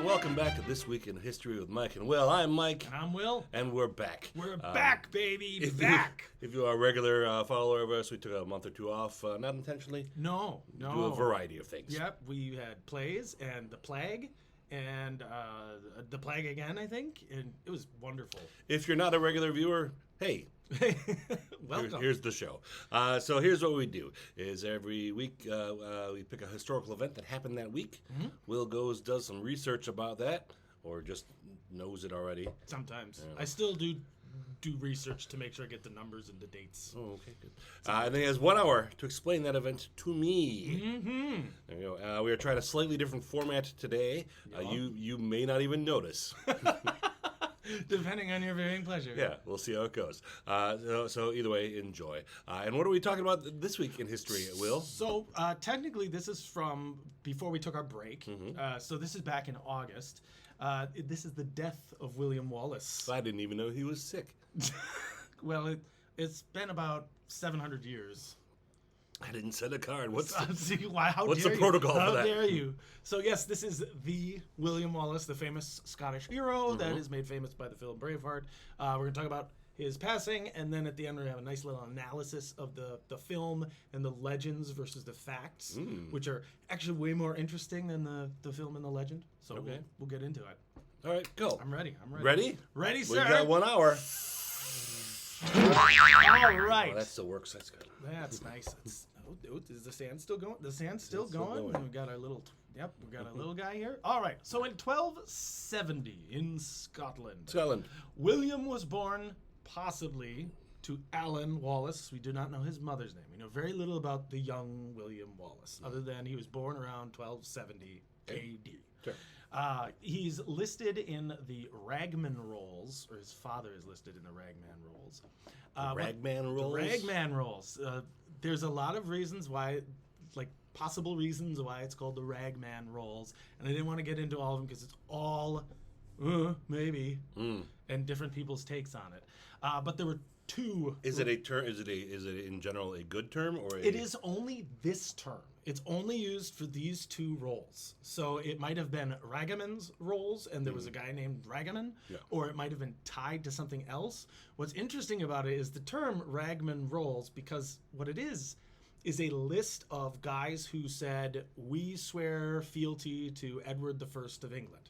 welcome back to This Week in History with Mike and Will. I'm Mike. And I'm Will. And we're back. We're back, baby. Back. If you are a regular follower of us, we took a month or two off, not intentionally. No. Do a variety of things. Yep, we had plays and the plague and the plague again, I think, and it was wonderful. If you're not a regular viewer, hey. Welcome. Here's the show. So here's what we do: is every week we pick a historical event that happened that week. Mm-hmm. Will does some research about that, or just knows it already. Sometimes I still do research to make sure I get the numbers and the dates. Oh, okay, good. And then he has 1 hour to explain that event to me. Mm-hmm. There you go. We are trying a slightly different format today. You may not even notice. Depending on your viewing pleasure. Yeah, we'll see how it goes. So either way, enjoy. And what are we talking about this week in history, Will? So technically, this is from before we took our break. Mm-hmm. So this is back in August. This is the death of William Walllace. I didn't even know he was sick. Well, it's been about 700 years. I didn't send a card. What's the protocol for that? How dare you? So yes, this is the William Walllace, the famous Scottish hero that is made famous by the film Braveheart. We're going to talk about his passing, and then at the end we're going to have a nice little analysis of the film and the legends versus the facts, which are actually way more interesting than the film and the legend. So we'll get into it. All right, go. I'm ready. Ready? Ready, sir. We've got 1 hour. All right. Oh, that still works. That's good. That's nice. Is the sand still going? The sand's still going. We've got our little. Yep, we've got a little guy here. All right. So in 1270 in Scotland, William was born possibly to Alan Walllace. We do not know his mother's name. We know very little about the young William Walllace, other than he was born around 1270 A.D. Sure. He's listed in the Ragman Rolls, or his father is listed in the Ragman Rolls. Ragman Rolls? The Ragman Rolls. There's a lot of reasons why, like possible reasons why it's called the Ragman Rolls, and I didn't want to get into all of them because it's all maybe and different people's takes on it. But there were two. Is it a term? Is it in general a good term, or it is only this term? It's only used for these two roles. So it might have been Ragaman's roles, and there was a guy named Ragaman, or it might have been tied to something else. What's interesting about it is the term Ragman rolls, because what it is a list of guys who said, "We swear fealty to Edward I of England."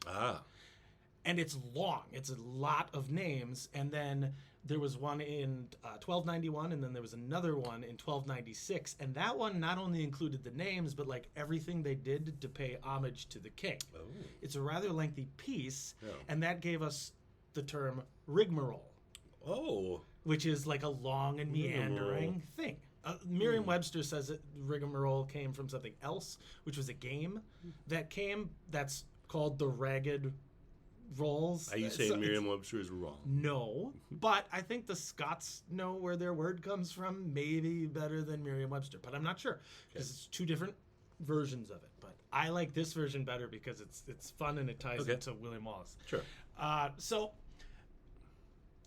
And it's long. It's a lot of names, and then there was one in 1291, and then there was another one in 1296, and that one not only included the names, but like everything they did to pay homage to the king. Oh. It's a rather lengthy piece, and that gave us the term rigmarole. Oh. Which is like a long and meandering thing. Merriam-Webster says that rigmarole came from something else, which was a game that's called the Ragged Rolls. Are you saying Merriam-Webster is wrong? No, but I think the Scots know where their word comes from, maybe better than Merriam-Webster, but I'm not sure because it's two different versions of it. But I like this version better because it's fun and it ties into William Walllace. Sure. So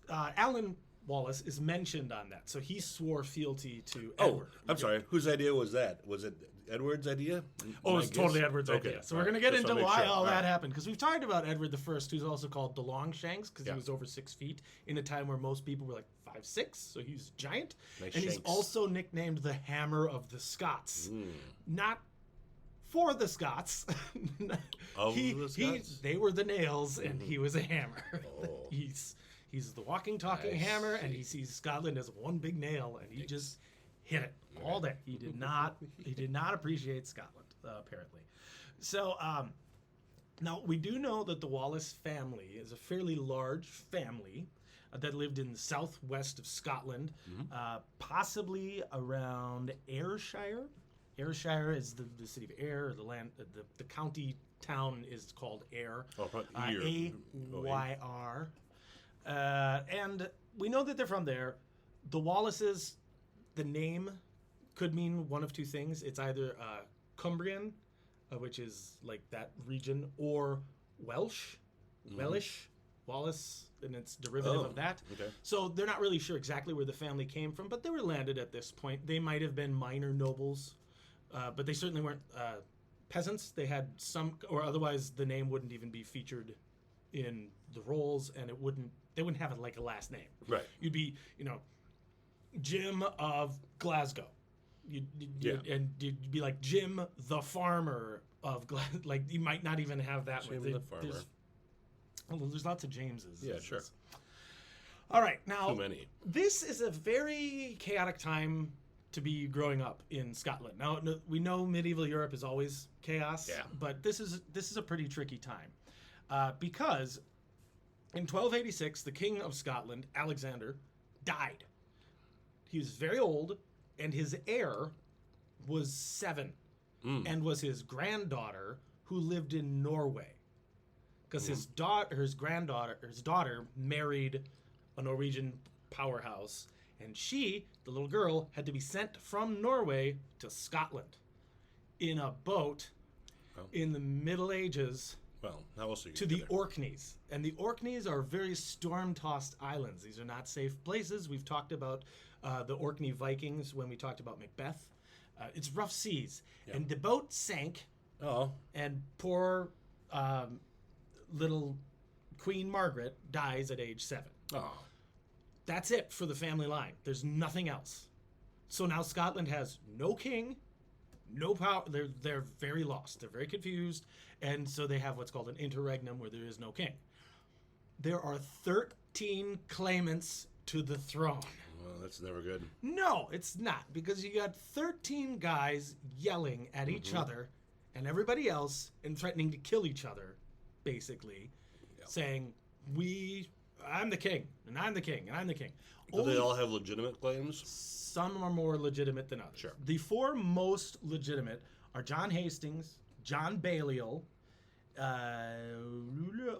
Alan Walllace is mentioned on that, so he swore fealty to Edward. I'm sorry. Whose idea was that? Was it Edward's idea? Oh, it's totally Edward's idea. So we're going to get into why all that happened, because we've talked about Edward I, who's also called the Longshanks, because he was over 6 feet in a time where most people were like 5'6", so he was giant. Nice and shanks. He's also nicknamed the Hammer of the Scots. Not for the Scots. The Scots? They were the nails, and he was a hammer. He's the walking, talking hammer, and he sees Scotland as one big nail, and he just hit it all day. He did not appreciate Scotland, apparently. So now we do know that the Walllace family is a fairly large family that lived in the southwest of Scotland, possibly around Ayrshire. Ayrshire is the city of Ayr. The county town is called Ayr. Ayr. And we know that they're from there. The Wallaces, the name could mean one of two things. It's either Cumbrian, which is like that region, or Welsh, Walllace, and it's derivative of that. Okay. So they're not really sure exactly where the family came from, but they were landed at this point. They might have been minor nobles, but they certainly weren't peasants. They had some, or otherwise the name wouldn't even be featured in the rolls, and they wouldn't have it like a last name. Right. You'd be, Jim of Glasgow. And you'd be like Jim the farmer of Glasgow. Like, you might not even have that Jim one. the farmer. There's lots of Jameses. Yeah, sure. All right, now Too many. this is a very chaotic time to be growing up in Scotland. Now we know medieval Europe is always chaos, but this is a pretty tricky time because in 1286 the King of Scotland, Alexander, died. He was very old, and his heir was 7, and was his granddaughter who lived in Norway, because his daughter married a Norwegian powerhouse, and she, the little girl, had to be sent from Norway to Scotland in a boat in the Middle Ages. Well, how else are you to the Orkneys. And the Orkneys are very storm-tossed islands. These are not safe places. We've talked about the Orkney Vikings when we talked about Macbeth. It's rough seas. Yeah. And the boat sank. Oh. And poor little Queen Margaret dies at age 7. Oh. That's it for the family line. There's nothing else. So now Scotland has no king, no power. They're very lost. They're very confused. And so they have what's called an interregnum where there is no king. There are 13 claimants to the throne. Well, that's never good. No, it's not, because you got 13 guys yelling at each other and everybody else and threatening to kill each other, basically, saying, I'm the king, and I'm the king, and I'm the king. Do they all have legitimate claims? Some are more legitimate than others. Sure. The 4 most legitimate are John Hastings, John Balliol,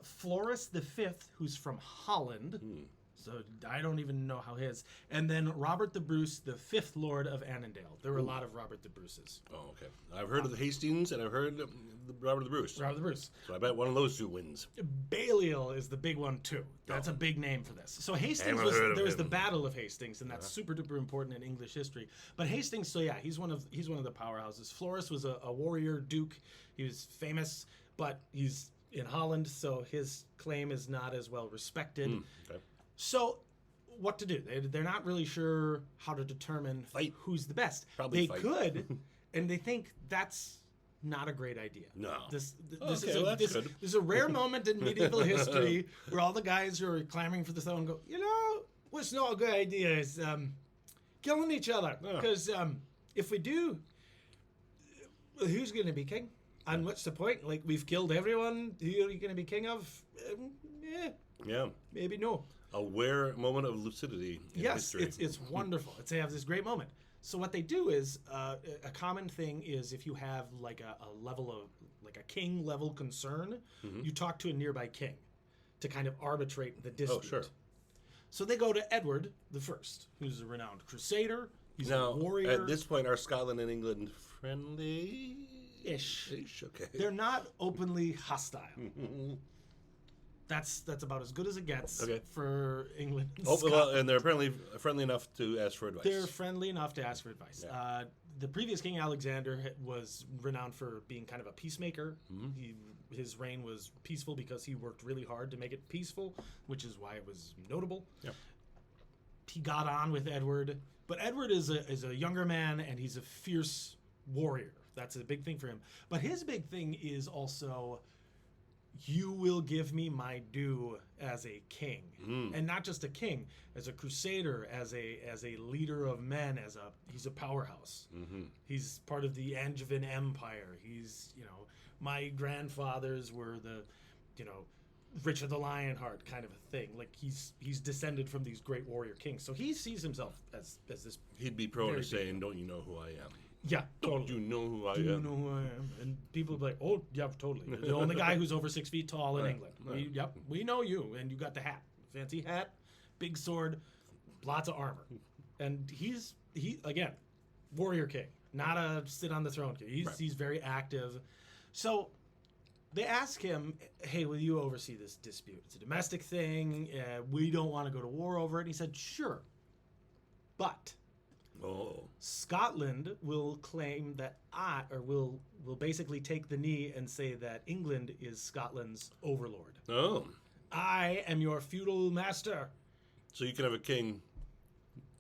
Floris V, who's from Holland. So I don't even know how his. And then Robert the Bruce, the 5th Lord of Annandale. There were a lot of Robert the Bruces. Oh, okay. I've heard of the Hastings, and I've heard of Robert the Bruce. Robert the Bruce. So I bet one of those 2 wins. Balliol is the big one, too. That's a big name for this. So Hastings there was the Battle of Hastings, and that's super duper important in English history. But Hastings, so yeah, he's one of the powerhouses. Floris was a warrior duke. He was famous, but he's in Holland, so his claim is not as well respected. Okay. So, what to do? They're not really sure how to determine who's the best. They could, and they think that's not a great idea. No. This is a rare moment in medieval history where all the guys who are clamoring for the throne go, what's not a good idea is killing each other. Because if we do, who's going to be king? And what's the point? Like, we've killed everyone. Who are you going to be king of? Yeah. Maybe no. A rare moment of lucidity in history. Yes, it's wonderful. They have this great moment. So what they do is, a common thing is if you have like a level of, like a king level concern, you talk to a nearby king to kind of arbitrate the dispute. Oh, sure. So they go to Edward the First, who's a renowned crusader. He's a warrior. At this point, are Scotland and England friendly-ish? Okay. They're not openly hostile. That's about as good as it gets for England and Scotland. And they're apparently friendly enough to ask for advice. They're friendly enough to ask for advice. Yeah. The previous king, Alexander, was renowned for being kind of a peacemaker. His reign was peaceful because he worked really hard to make it peaceful, which is why it was notable. Yep. He got on with Edward, but Edward is a younger man, and he's a fierce warrior. That's a big thing for him. But his big thing is also, you will give me my due as a king, and not just a king, as a crusader, as a leader of men, he's a powerhouse. He's part of the Angevin Empire. He's, my grandfathers were the, Richard the Lionheart kind of a thing. Like, he's descended from these great warrior kings, so he sees himself as this. He'd be prone to saying, "Don't you know who I am?" Yeah, totally. Don't you know who I am? Do you know who I am? And people will be like, oh, yeah, totally. You're the only guy who's over 6 feet tall in England. We know you. And you got the hat. Fancy hat, big sword, lots of armor. And he's again, warrior king, not a sit on the throne king. He's very active. So they ask him, hey, will you oversee this dispute? It's a domestic thing. We don't want to go to war over it. And he said, sure. But Oh. Scotland will claim that will basically take the knee and say that England is Scotland's overlord. Oh. I am your feudal master. So you can have a king,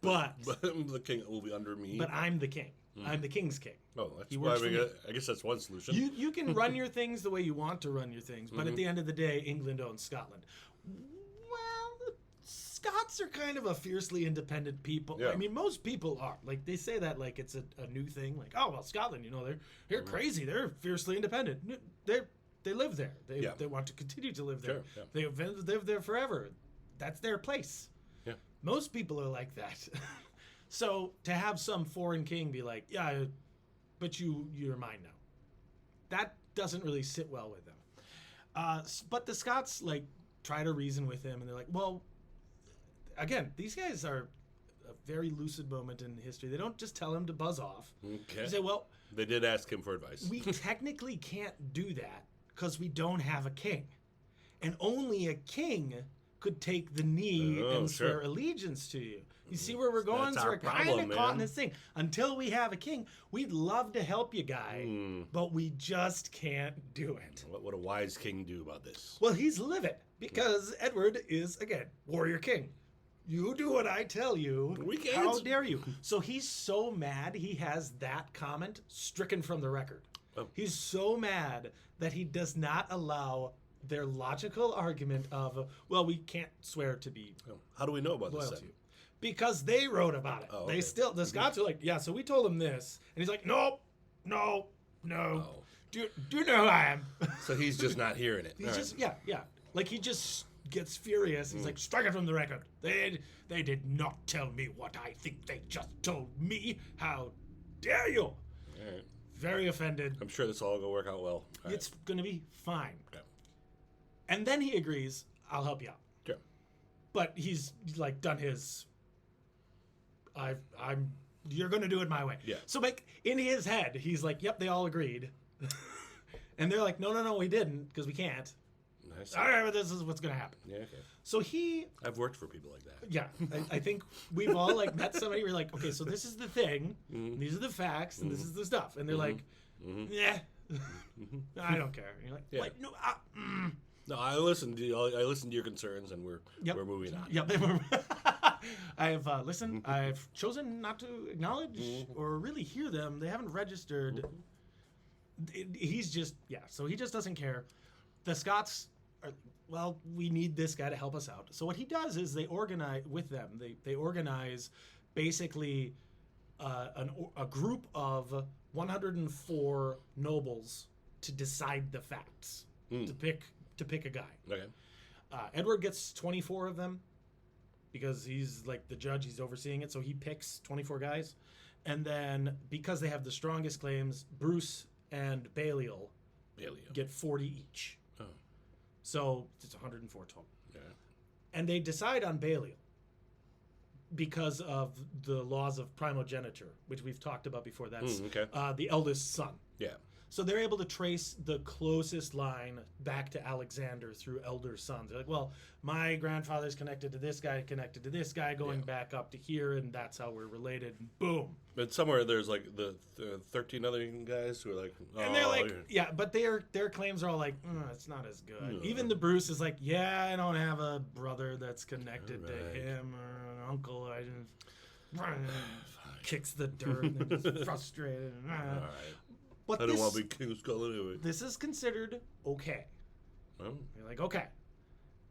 but the king will be under me. But I'm the king. I'm the king's king. Oh, that's He why works for me. I guess that's one solution. You can run your things the way you want to run your things, but at the end of the day, England owns Scotland. Well, Scots are kind of a fiercely independent people. Yeah. I mean, most people are. Like, they say that like it's a new thing. Like, oh, well, Scotland, they're crazy. They're fiercely independent. They live there. They want to continue to live there. Sure, yeah. They've lived there forever. That's their place. Yeah. Most people are like that. So to have some foreign king be like, yeah, but you're mine now, that doesn't really sit well with them. But the Scots like try to reason with him, and they're like, well, again, these guys are a very lucid moment in history. They don't just tell him to buzz off. Okay. They say, well, they did ask him for advice. we technically can't do that because we don't have a king, and only a king could take the knee and swear allegiance to you. You see where we're going? That's So our we're kind problem, of caught in man. this thing. Until we have a king, we'd love to help you, guy, but we just can't do it. What would a wise king do about this? Well, he's livid because Edward is, again, warrior king. You do what I tell you. We can't. How dare you? So he's so mad he has that comment stricken from the record. Oh. He's so mad that he does not allow their logical argument of, well, we can't swear to be Oh, how do we know about loyal this to then? you. Because they wrote about it. Oh, They okay. still, the Scots are like, yeah, so we told him this. And he's like, no. Oh. Do you know who I am? So he's just not hearing it. He's All just, right. yeah. Like, he just gets furious. He's like, strike it from the record. They did not tell me what I think they just told me. How dare you? All right. Very offended. I'm sure this will all go work out well. All It's going to be fine. Okay. And then he agrees, I'll help you out. Sure. But he's like done his, you're going to do it my way. Yeah. So like in his head, he's like, yep, they all agreed. And they're like, no, we didn't because we can't. Nice. All right, but this is what's going to happen. Yeah, okay. So he, I've worked for people like that. yeah, I think we've all like met somebody where you're like, okay, so this is the thing, and these are the facts, and this is the stuff. And they're like, yeah, I don't care. And you're like, Yeah. wait, no, No, I listened to you. I listened to your concerns, and we're moving on. Yep. I have listened. I've chosen not to acknowledge or really hear them. They haven't registered. He's just, so he just doesn't care. The Scots are, well, we need this guy to help us out. So what he does is they organize with them. They organize basically a group of 104 nobles to decide the facts, to pick a guy. Okay. Edward gets 24 of them because he's like the judge, he's overseeing it, so he picks 24 guys. And then because they have the strongest claims, Bruce and Balliol get 40 each. Oh. So it's 104 total. Yeah. And they decide on Balliol because of the laws of primogeniture, which we've talked about before. That's okay. The eldest son. Yeah. So they're able to trace the closest line back to Alexander through elder sons. They're like, well, my grandfather's connected to this guy, going back up to here, and that's how we're related. And boom. But somewhere there's like the 13 other guys who are like, oh, And they're like, but their claims are all like, it's not as good. Even the Bruce is like, I don't have a brother that's connected to him or an uncle. I just kicks the dirt and is frustrated. all right. But I don't want to be King of Scotland anyway. This is considered okay. Oh. You're like, okay,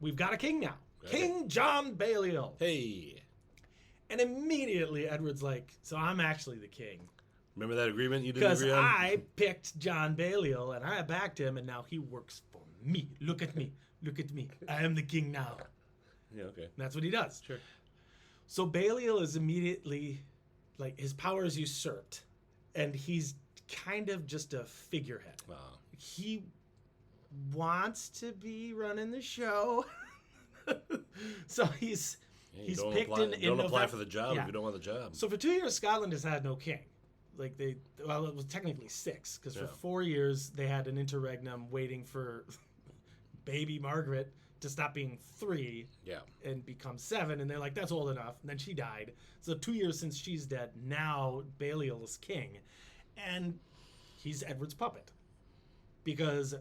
we've got a king now. Okay. King John Balliol. Hey. And immediately Edward's like, so I'm actually the king. Remember that agreement you didn't Because agree on? I picked John Balliol and I backed him and now he works for me. Look at me. Look at me. I am the king now. Yeah, okay. And that's what he does. Sure. So Balliol is immediately, like, his power is usurped. And he's kind of just a figurehead. Wow. He wants to be running the show. So he's don't picked apply, in don't November. apply for the job Yeah. if you don't want the job. So for 2 years, Scotland has had no king. Like it was technically 6 because for 4 years they had an interregnum waiting for baby Margaret to stop being 3 and become 7, and they're like, that's old enough. And then she died. So 2 years since she's dead, now Balliol is king. And he's Edward's puppet. Because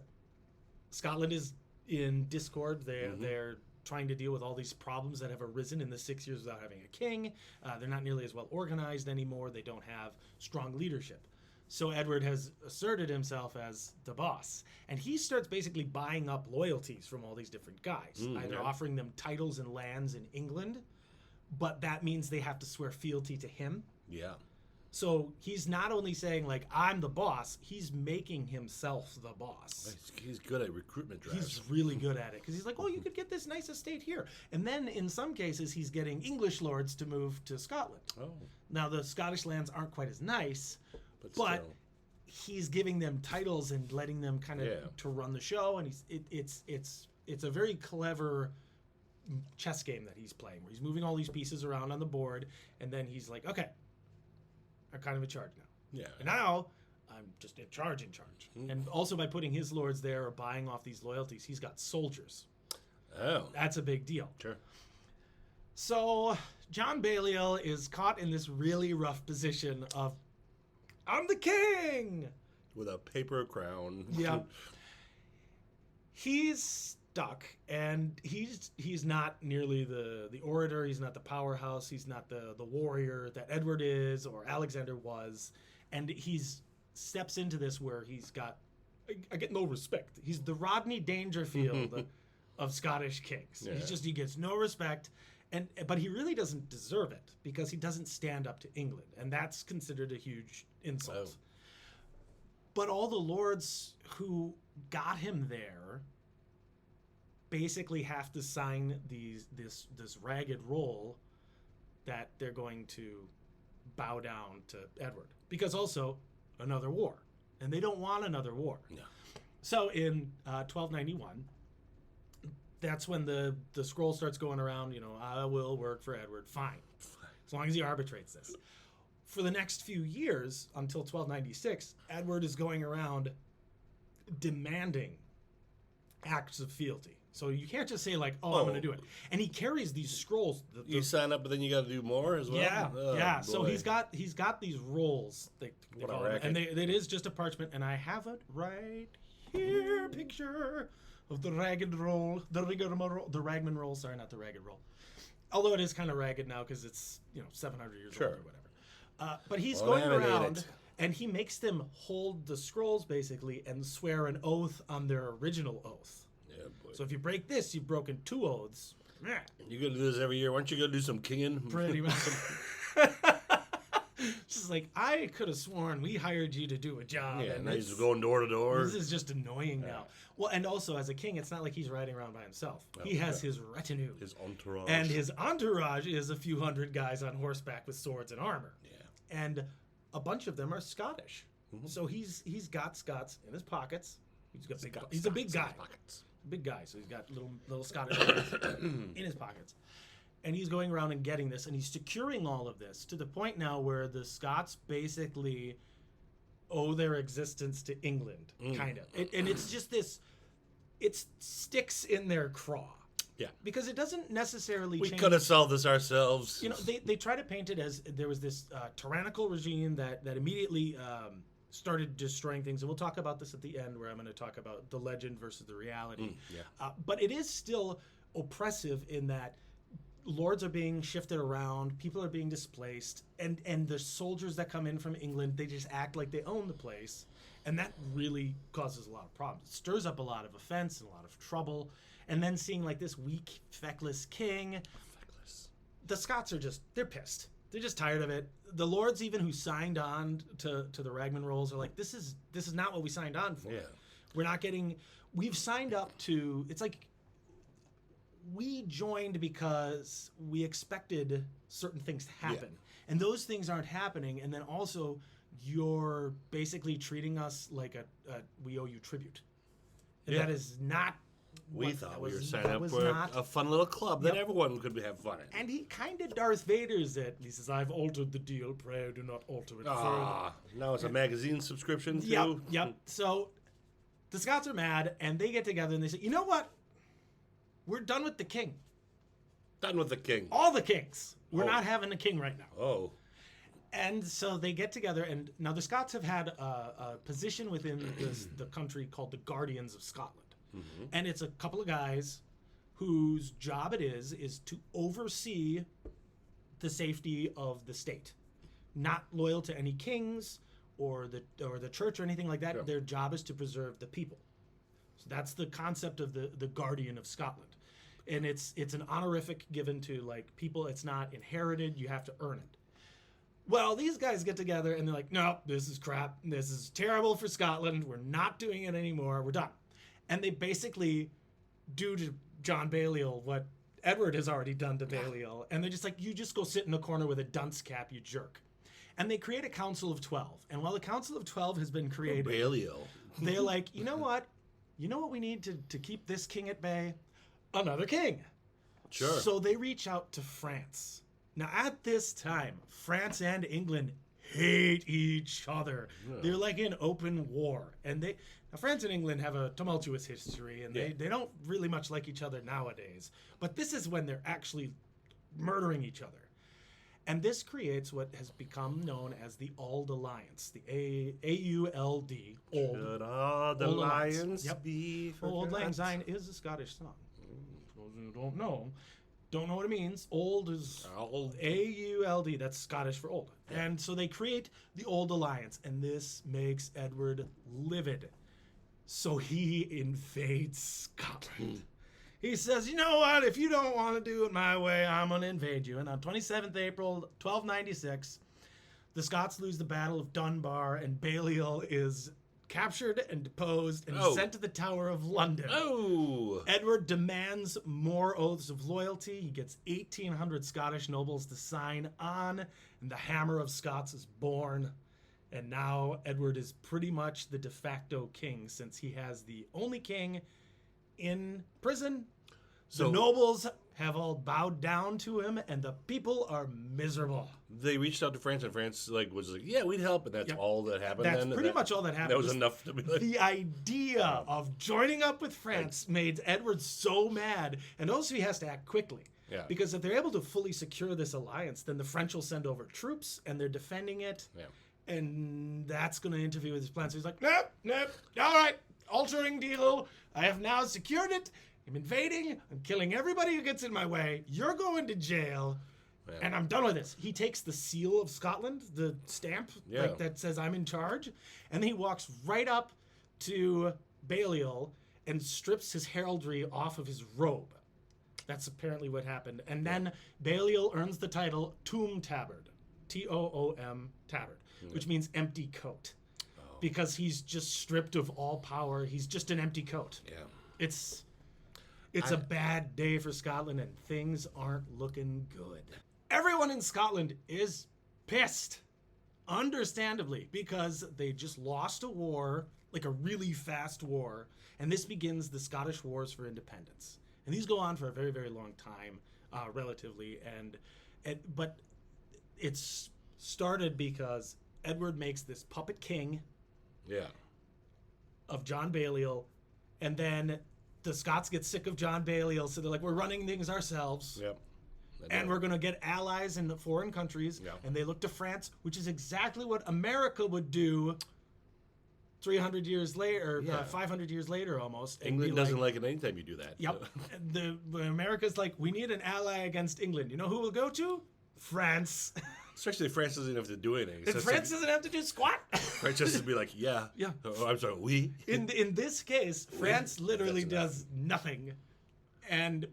Scotland is in discord. They're trying to deal with all these problems that have arisen in the 6 years without having a king. They're not nearly as well organized anymore. They don't have strong leadership. So Edward has asserted himself as the boss. And he starts basically buying up loyalties from all these different guys, either offering them titles and lands in England, but that means they have to swear fealty to him. Yeah. So he's not only saying, like, I'm the boss, he's making himself the boss. He's good at recruitment drives. He's really good at it because he's like, oh, you could get this nice estate here. And then in some cases, he's getting English lords to move to Scotland. Oh. Now, the Scottish lands aren't quite as nice, but he's giving them titles and letting them kind of to run the show. And it's a very clever chess game that he's playing where he's moving all these pieces around on the board. And then he's like, okay, I'm kind of in charge now. Yeah. And now I'm just in charge. And also by putting his lords there or buying off these loyalties, he's got soldiers. Oh. That's a big deal. Sure. So John Balliol is caught in this really rough position of, I'm the king! With a paper crown. Yeah. He's stuck, and he's not nearly the orator, he's not the powerhouse, he's not the warrior that Edward is or Alexander was, and he's steps into this where he's got, I get no respect. He's the Rodney Dangerfield of Scottish kings. Yeah. He gets no respect. But he really doesn't deserve it because he doesn't stand up to England, and that's considered a huge insult. Oh. But all the lords who got him there basically have to sign this ragged roll that they're going to bow down to Edward because also another war, and they don't want another war. No. So in 1291. That's when the scroll starts going around, I will work for Edward. Fine. As long as he arbitrates this. For the next few years, until 1296, Edward is going around demanding acts of fealty. So you can't just say, like, I'm going to do it. And he carries these scrolls. You sign up, but then you got to do more as well? Yeah, yeah. Boy. So he's got these rolls. They call them, and it is just a parchment. And I have it right here, picture of the ragged roll, the Ragman roll. Sorry, not the ragged roll. Although it is kind of ragged now because it's 700 years old or whatever. But he's going around and he makes them hold the scrolls basically and swear an oath on their original oath. Yeah, boy. So if you break this, you've broken 2 oaths. You're gonna do this every year. Why don't you go do some kinging? Pretty much. Just like, I could have sworn we hired you to do a job. Yeah, and now he's going door to door. This is just annoying now. Well, and also, as a king, it's not like he's riding around by himself. He has his retinue. His entourage. And his entourage is a few hundred guys on horseback with swords and armor. Yeah. And a bunch of them are Scottish. Mm-hmm. So he's got Scots in his pockets. He's a big guy. Big guy, so he's got little Scottish in his pockets. And he's going around and getting this, and he's securing all of this to the point now where the Scots basically owe their existence to England, kind of. And it's just this, it sticks in their craw. Yeah. Because it doesn't necessarily change. We could have solved this ourselves. They try to paint it as there was this tyrannical regime that immediately started destroying things. And we'll talk about this at the end where I'm going to talk about the legend versus the reality. But it is still oppressive in that lords are being shifted around, people are being displaced, and the soldiers that come in from England, they just act like they own the place, and that really causes a lot of problems. It stirs up a lot of offense and a lot of trouble, and then seeing like this weak, feckless king, the Scots are they're pissed. They're just tired of it. The lords even who signed on to the Ragman rolls are like, this is not what we signed on for. Yeah. We've signed up to, it's like, we joined because we expected certain things to happen. Yeah. And those things aren't happening. And then also, you're basically treating us like we owe you tribute. And that is not... We thought we were signing up for a fun little club that everyone could have fun in. And he kind of Darth Vader's it. He says, I've altered the deal. Pray do not alter it further. Now it's a magazine subscription too? Yep. So the Scots are mad, and they get together and they say, you know what? we're done with the king. Done with the king. All the kings. We're not having a king right now. Oh. And so they get together, and now the Scots have had a position within the country called the Guardians of Scotland. Mm-hmm. And it's a couple of guys whose job it is to oversee the safety of the state. Not loyal to any kings or the church or anything like that. Sure. Their job is to preserve the people. So that's the concept of the Guardian of Scotland. And it's an honorific given to like people. It's not inherited. You have to earn it. Well, these guys get together and they're like, no, this is crap. This is terrible for Scotland. We're not doing it anymore. We're done. And they basically do to John Balliol what Edward has already done to Balliol. And they're just like, you just go sit in a corner with a dunce cap, you jerk. And they create a Council of 12. And while the Council of 12 has been created, Balliol. They're like, you know what? You know what we need to keep this king at bay? Another king. Sure. So they reach out to France. Now, at this time, France and England hate each other. Yeah. They're like in open war. And France and England have a tumultuous history, and they don't really much like each other nowadays. But this is when they're actually murdering each other. And this creates what has become known as the Auld Alliance, the A-U-L-D. Should Auld Alliance be forgot? Auld Lang Syne is a Scottish song. You don't know what it means. Old is A-U-L-D. That's Scottish for old. Yeah. And so they create the Auld Alliance, and this makes Edward livid. So he invades Scotland. He says, you know what? If you don't want to do it my way, I'm going to invade you. And on 27th April, 1296, the Scots lose the Battle of Dunbar, and Balliol is captured and deposed and sent to the Tower of London. Oh! Edward demands more oaths of loyalty. He gets 1,800 Scottish nobles to sign on, and the Hammer of Scots is born. And now Edward is pretty much the de facto king, since he has the only king in prison. So the nobles have all bowed down to him, and the people are miserable. They reached out to France, and France was like, yeah, we'd help, and that's all that happened. That's pretty much all that happened. That was enough to be like... The idea of joining up with France made Edward so mad, and also he has to act quickly. Yeah. Because if they're able to fully secure this alliance, then the French will send over troops, and they're defending it, and that's going to interfere with his plans. So he's like, nope, all right, altering deal. I have now secured it. I'm invading. I'm killing everybody who gets in my way. You're going to jail. And I'm done with this. He takes the seal of Scotland, the stamp that says I'm in charge, and then he walks right up to Balliol and strips his heraldry off of his robe. That's apparently what happened. And then Balliol earns the title Toom Tabard, T-O-O-M Tabard, which means empty coat. Because he's just stripped of all power. He's just an empty coat. Yeah. It's a bad day for Scotland, and things aren't looking good. Everyone in Scotland is pissed, understandably, because they just lost a war, like a really fast war, and this begins the Scottish Wars for Independence. And these go on for a very, very long time, relatively, but it's started because Edward makes this puppet king of John Balliol, and then the Scots get sick of John Balliol, so they're like, we're running things ourselves. Yep. And we're going to get allies in the foreign countries, and they look to France, which is exactly what America would do 300 years later, 500 years later almost. England doesn't like it anytime you do that. Yep. So. America's like, we need an ally against England. You know who we'll go to? France. Especially if France doesn't have to do anything. And France doesn't have to do squat. France just be like, yeah. Oh, I'm sorry, we. In this case, France literally does nothing. And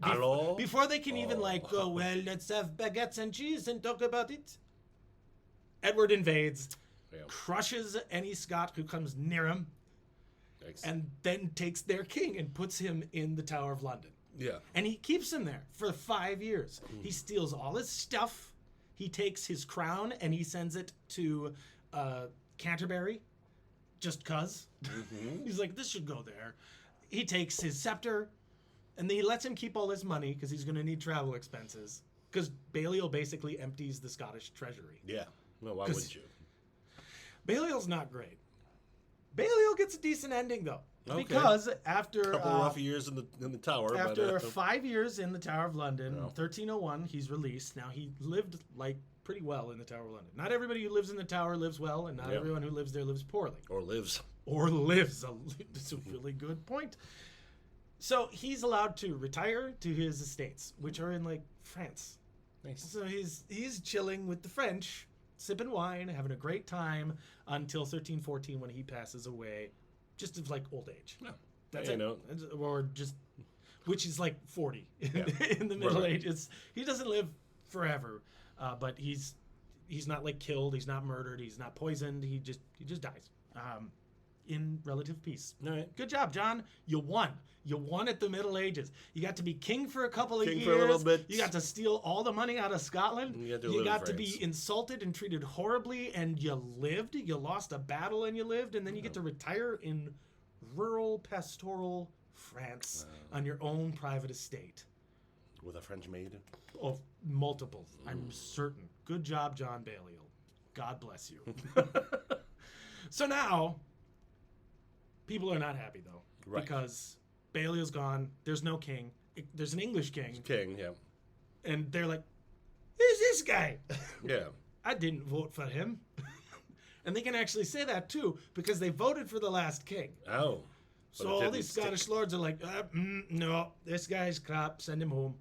before they can even go, well, let's have baguettes and cheese and talk about it. Edward invades, crushes any Scot who comes near him, and then takes their king and puts him in the Tower of London. Yeah. And he keeps him there for 5 years. He steals all his stuff. He takes his crown and he sends it to Canterbury, just 'cause. Mm-hmm. He's like, this should go there. He takes his scepter, and then he lets him keep all his money because he's going to need travel expenses. Because Balliol basically empties the Scottish treasury. Yeah. No, why would you? Balliol's not great. Baliol gets a decent ending though, Okay. because after A couple rough years in the tower. after but, 5 years in the Tower of London, No. 1301, he's released. Now he lived like pretty well in the Tower of London. Not everybody who lives in the tower lives well, and not Yeah. everyone who lives there lives poorly. or lives. Or lives. That's a really good point. So he's allowed to retire to his estates, which are in like France. Nice. So he's chilling with the French, sipping wine, having a great time until 1314 when he passes away, just of like old age. No. That's You it. know. Or just, which is like 40 Yeah. in the Middle Right. Ages. He doesn't live forever, but he's not like killed. He's not murdered. He's not poisoned. He just dies. In relative peace. All right. Good job, John. You won. You won at the Middle Ages. You got to be king for a couple of King years. for a little bit. You got to steal all the money out of Scotland. You got to You live in got to France. be insulted and treated horribly, and you lived. You lost a battle and you lived, and then you get to retire in rural pastoral France on your own private estate. With a French maid. Of multiple, I'm certain. Good job, John Baliol. God bless you. So now, people are not happy though, Right. because Baliol's gone. There's no king. There's an English king, King, yeah. and they're like, "Who's this guy?" Yeah. I didn't vote for him. And they can actually say that too, because they voted for the last king. Oh. But So it all didn't these stick. Scottish lords are like, no, this guy's crap. Send him home.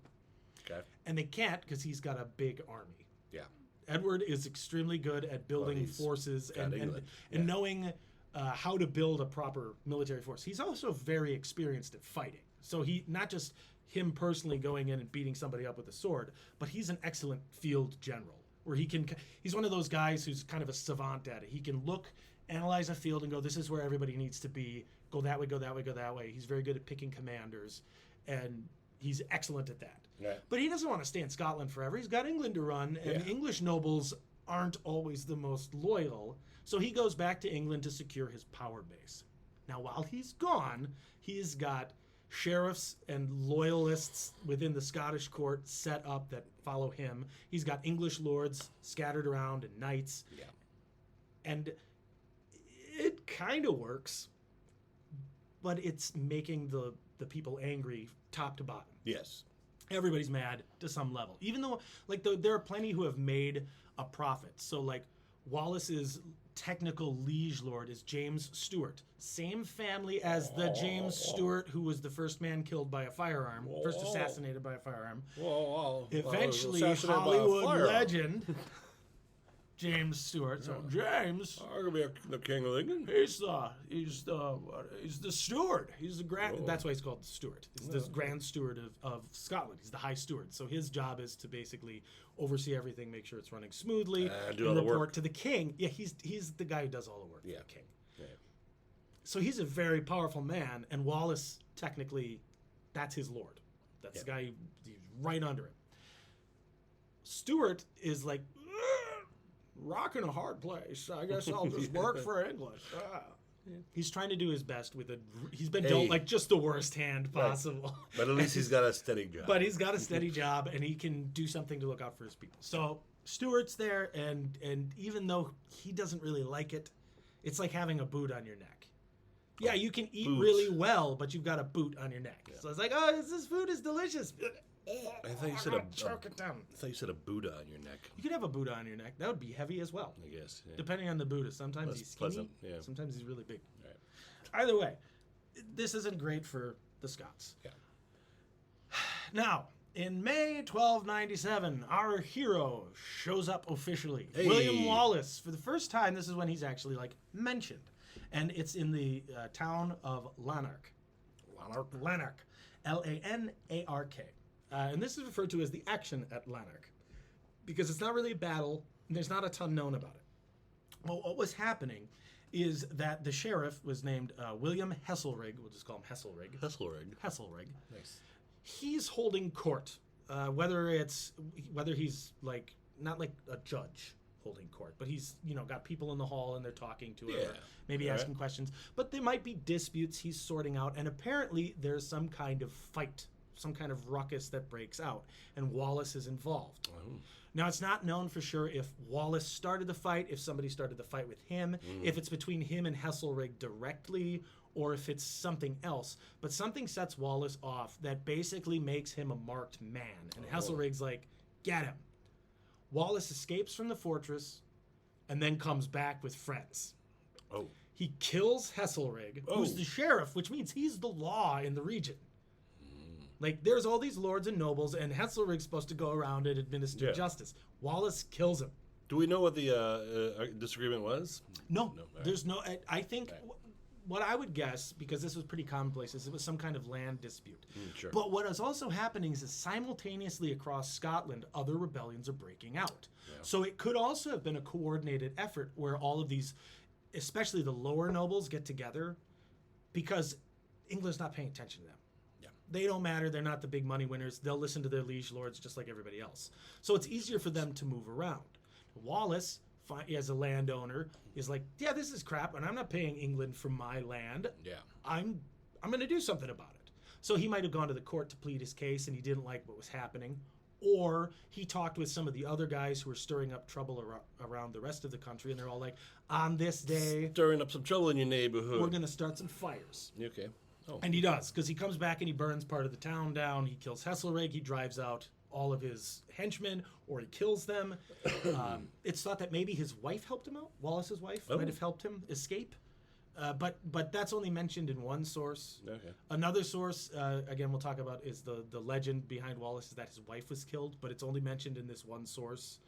Okay. And they can't because he's got a big army. Yeah. Edward is extremely good at building he's forces got and England. and Yeah. knowing how to build a proper military force. He's also very experienced at fighting. So he not just him personally going in and beating somebody up with a sword, but he's an excellent field general. Where he's one of those guys who's kind of a savant at it. He can look, analyze a field, and go, "This is where everybody needs to be. Go that way, go that way, go that way." He's very good at picking commanders, and he's excellent at that. Right. But he doesn't want to stay in Scotland forever. He's got England to run, and Yeah. English nobles aren't always the most loyal. So he goes back to England to secure his power base. Now, while he's gone, he's got sheriffs and loyalists within the Scottish court set up that follow him. He's got English lords scattered around and knights. Yeah. And it kind of works, but it's making the people angry top to bottom. Yes. Everybody's mad to some level, even though there are plenty who have made a profit. So like Wallace's technical liege lord is James Stewart, same family as the James Stewart who was the first man killed by a firearm, first assassinated by a firearm. Whoa. Eventually, assassinated by a Hollywood firearm. legend James Stewart. So James, I'm gonna be the king of England. he's the steward. He's the grand. Whoa. That's why he's called the steward. He's the grand steward of Scotland. He's the high steward. So his job is to basically oversee everything, make sure it's running smoothly, Do all and the report work. to the king. Yeah, he's the guy who does all the work Yeah. for the king. Yeah. So he's a very powerful man, and Wallace technically, that's his lord. That's the guy he's right under him. Stewart is like, rock in a hard place. I guess I'll just work for England. He's trying to do his best with he's been dealt like just the worst hand possible. But at least he's got a steady job. But he's got a steady job, and he can do something to look out for his people. So Stewart's there, and even though he doesn't really like it, it's like having a boot on your neck. Yeah, you can eat boot. really well, but you've got a boot on your neck. So it's like, oh, this food is delicious. I thought you said choke it down. I thought you said a Buddha on your neck. You could have a Buddha on your neck. That would be heavy as well. I guess. Yeah. Depending on the Buddha. Sometimes Less he's skinny. pleasant, yeah. Sometimes he's really big. Right. Either way, this isn't great for the Scots. Yeah. Now, in May 1297, our hero shows up officially. Hey. William Walllace. For the first time, this is when he's actually mentioned. And it's in the town of Lanark. Lanark. Lanark. And this is referred to as the action at Lanark. Because it's not really a battle, and there's not a ton known about it. Well, what was happening is that the sheriff was named William Heselrig. We'll just call him Heselrig. Heselrig. Nice. He's holding court, whether he's not like a judge holding court, but he's got people in the hall and they're talking to him, or maybe asking questions. But there might be disputes he's sorting out, and apparently there's some kind of fight, some kind of ruckus that breaks out, and Wallace is involved. Now, it's not known for sure if Walllace started the fight, if somebody started the fight with him, if it's between him and Heselrig directly, or if it's something else. But something sets Walllace off that basically makes him a marked man. And Heselrig's like, get him. Walllace escapes from the fortress and then comes back with friends. Oh. He kills Heselrig, who's the sheriff, which means he's the law in the region. Like, there's all these lords and nobles, and Heselrig's supposed to go around and administer justice. Walllace kills him. Do we know what the disagreement was? No. There's no... I think... What I would guess, because this was pretty commonplace, is it was some kind of land dispute. Sure. But what is also happening is simultaneously across Scotland, other rebellions are breaking out. Yeah. So it could also have been a coordinated effort where all of these, especially the lower nobles, get together because England's not paying attention to them. Yeah. They don't matter. They're not the big money winners. They'll listen to their liege lords just like everybody else. So it's easier for them to move around. Walllace, as a landowner, is like, yeah, this is crap, and I'm not paying England for my land. Yeah. I'm going to do something about it. So he might have gone to the court to plead his case, and he didn't like what was happening. Or he talked with some of the other guys who were stirring up trouble around the rest of the country, and they're all like, on this day... Stirring up some trouble in your neighborhood. We're going to start some fires. Okay. Oh. And he does, because he comes back and he burns part of the town down. He kills Heselrig. He drives out all of his henchmen, or he kills them. It's thought that maybe his wife helped him out. Wallace's wife might have helped him escape. But that's only mentioned in one source. Okay. Another source, again, we'll talk about, is the legend behind Walllace is that his wife was killed, but it's only mentioned in this one source.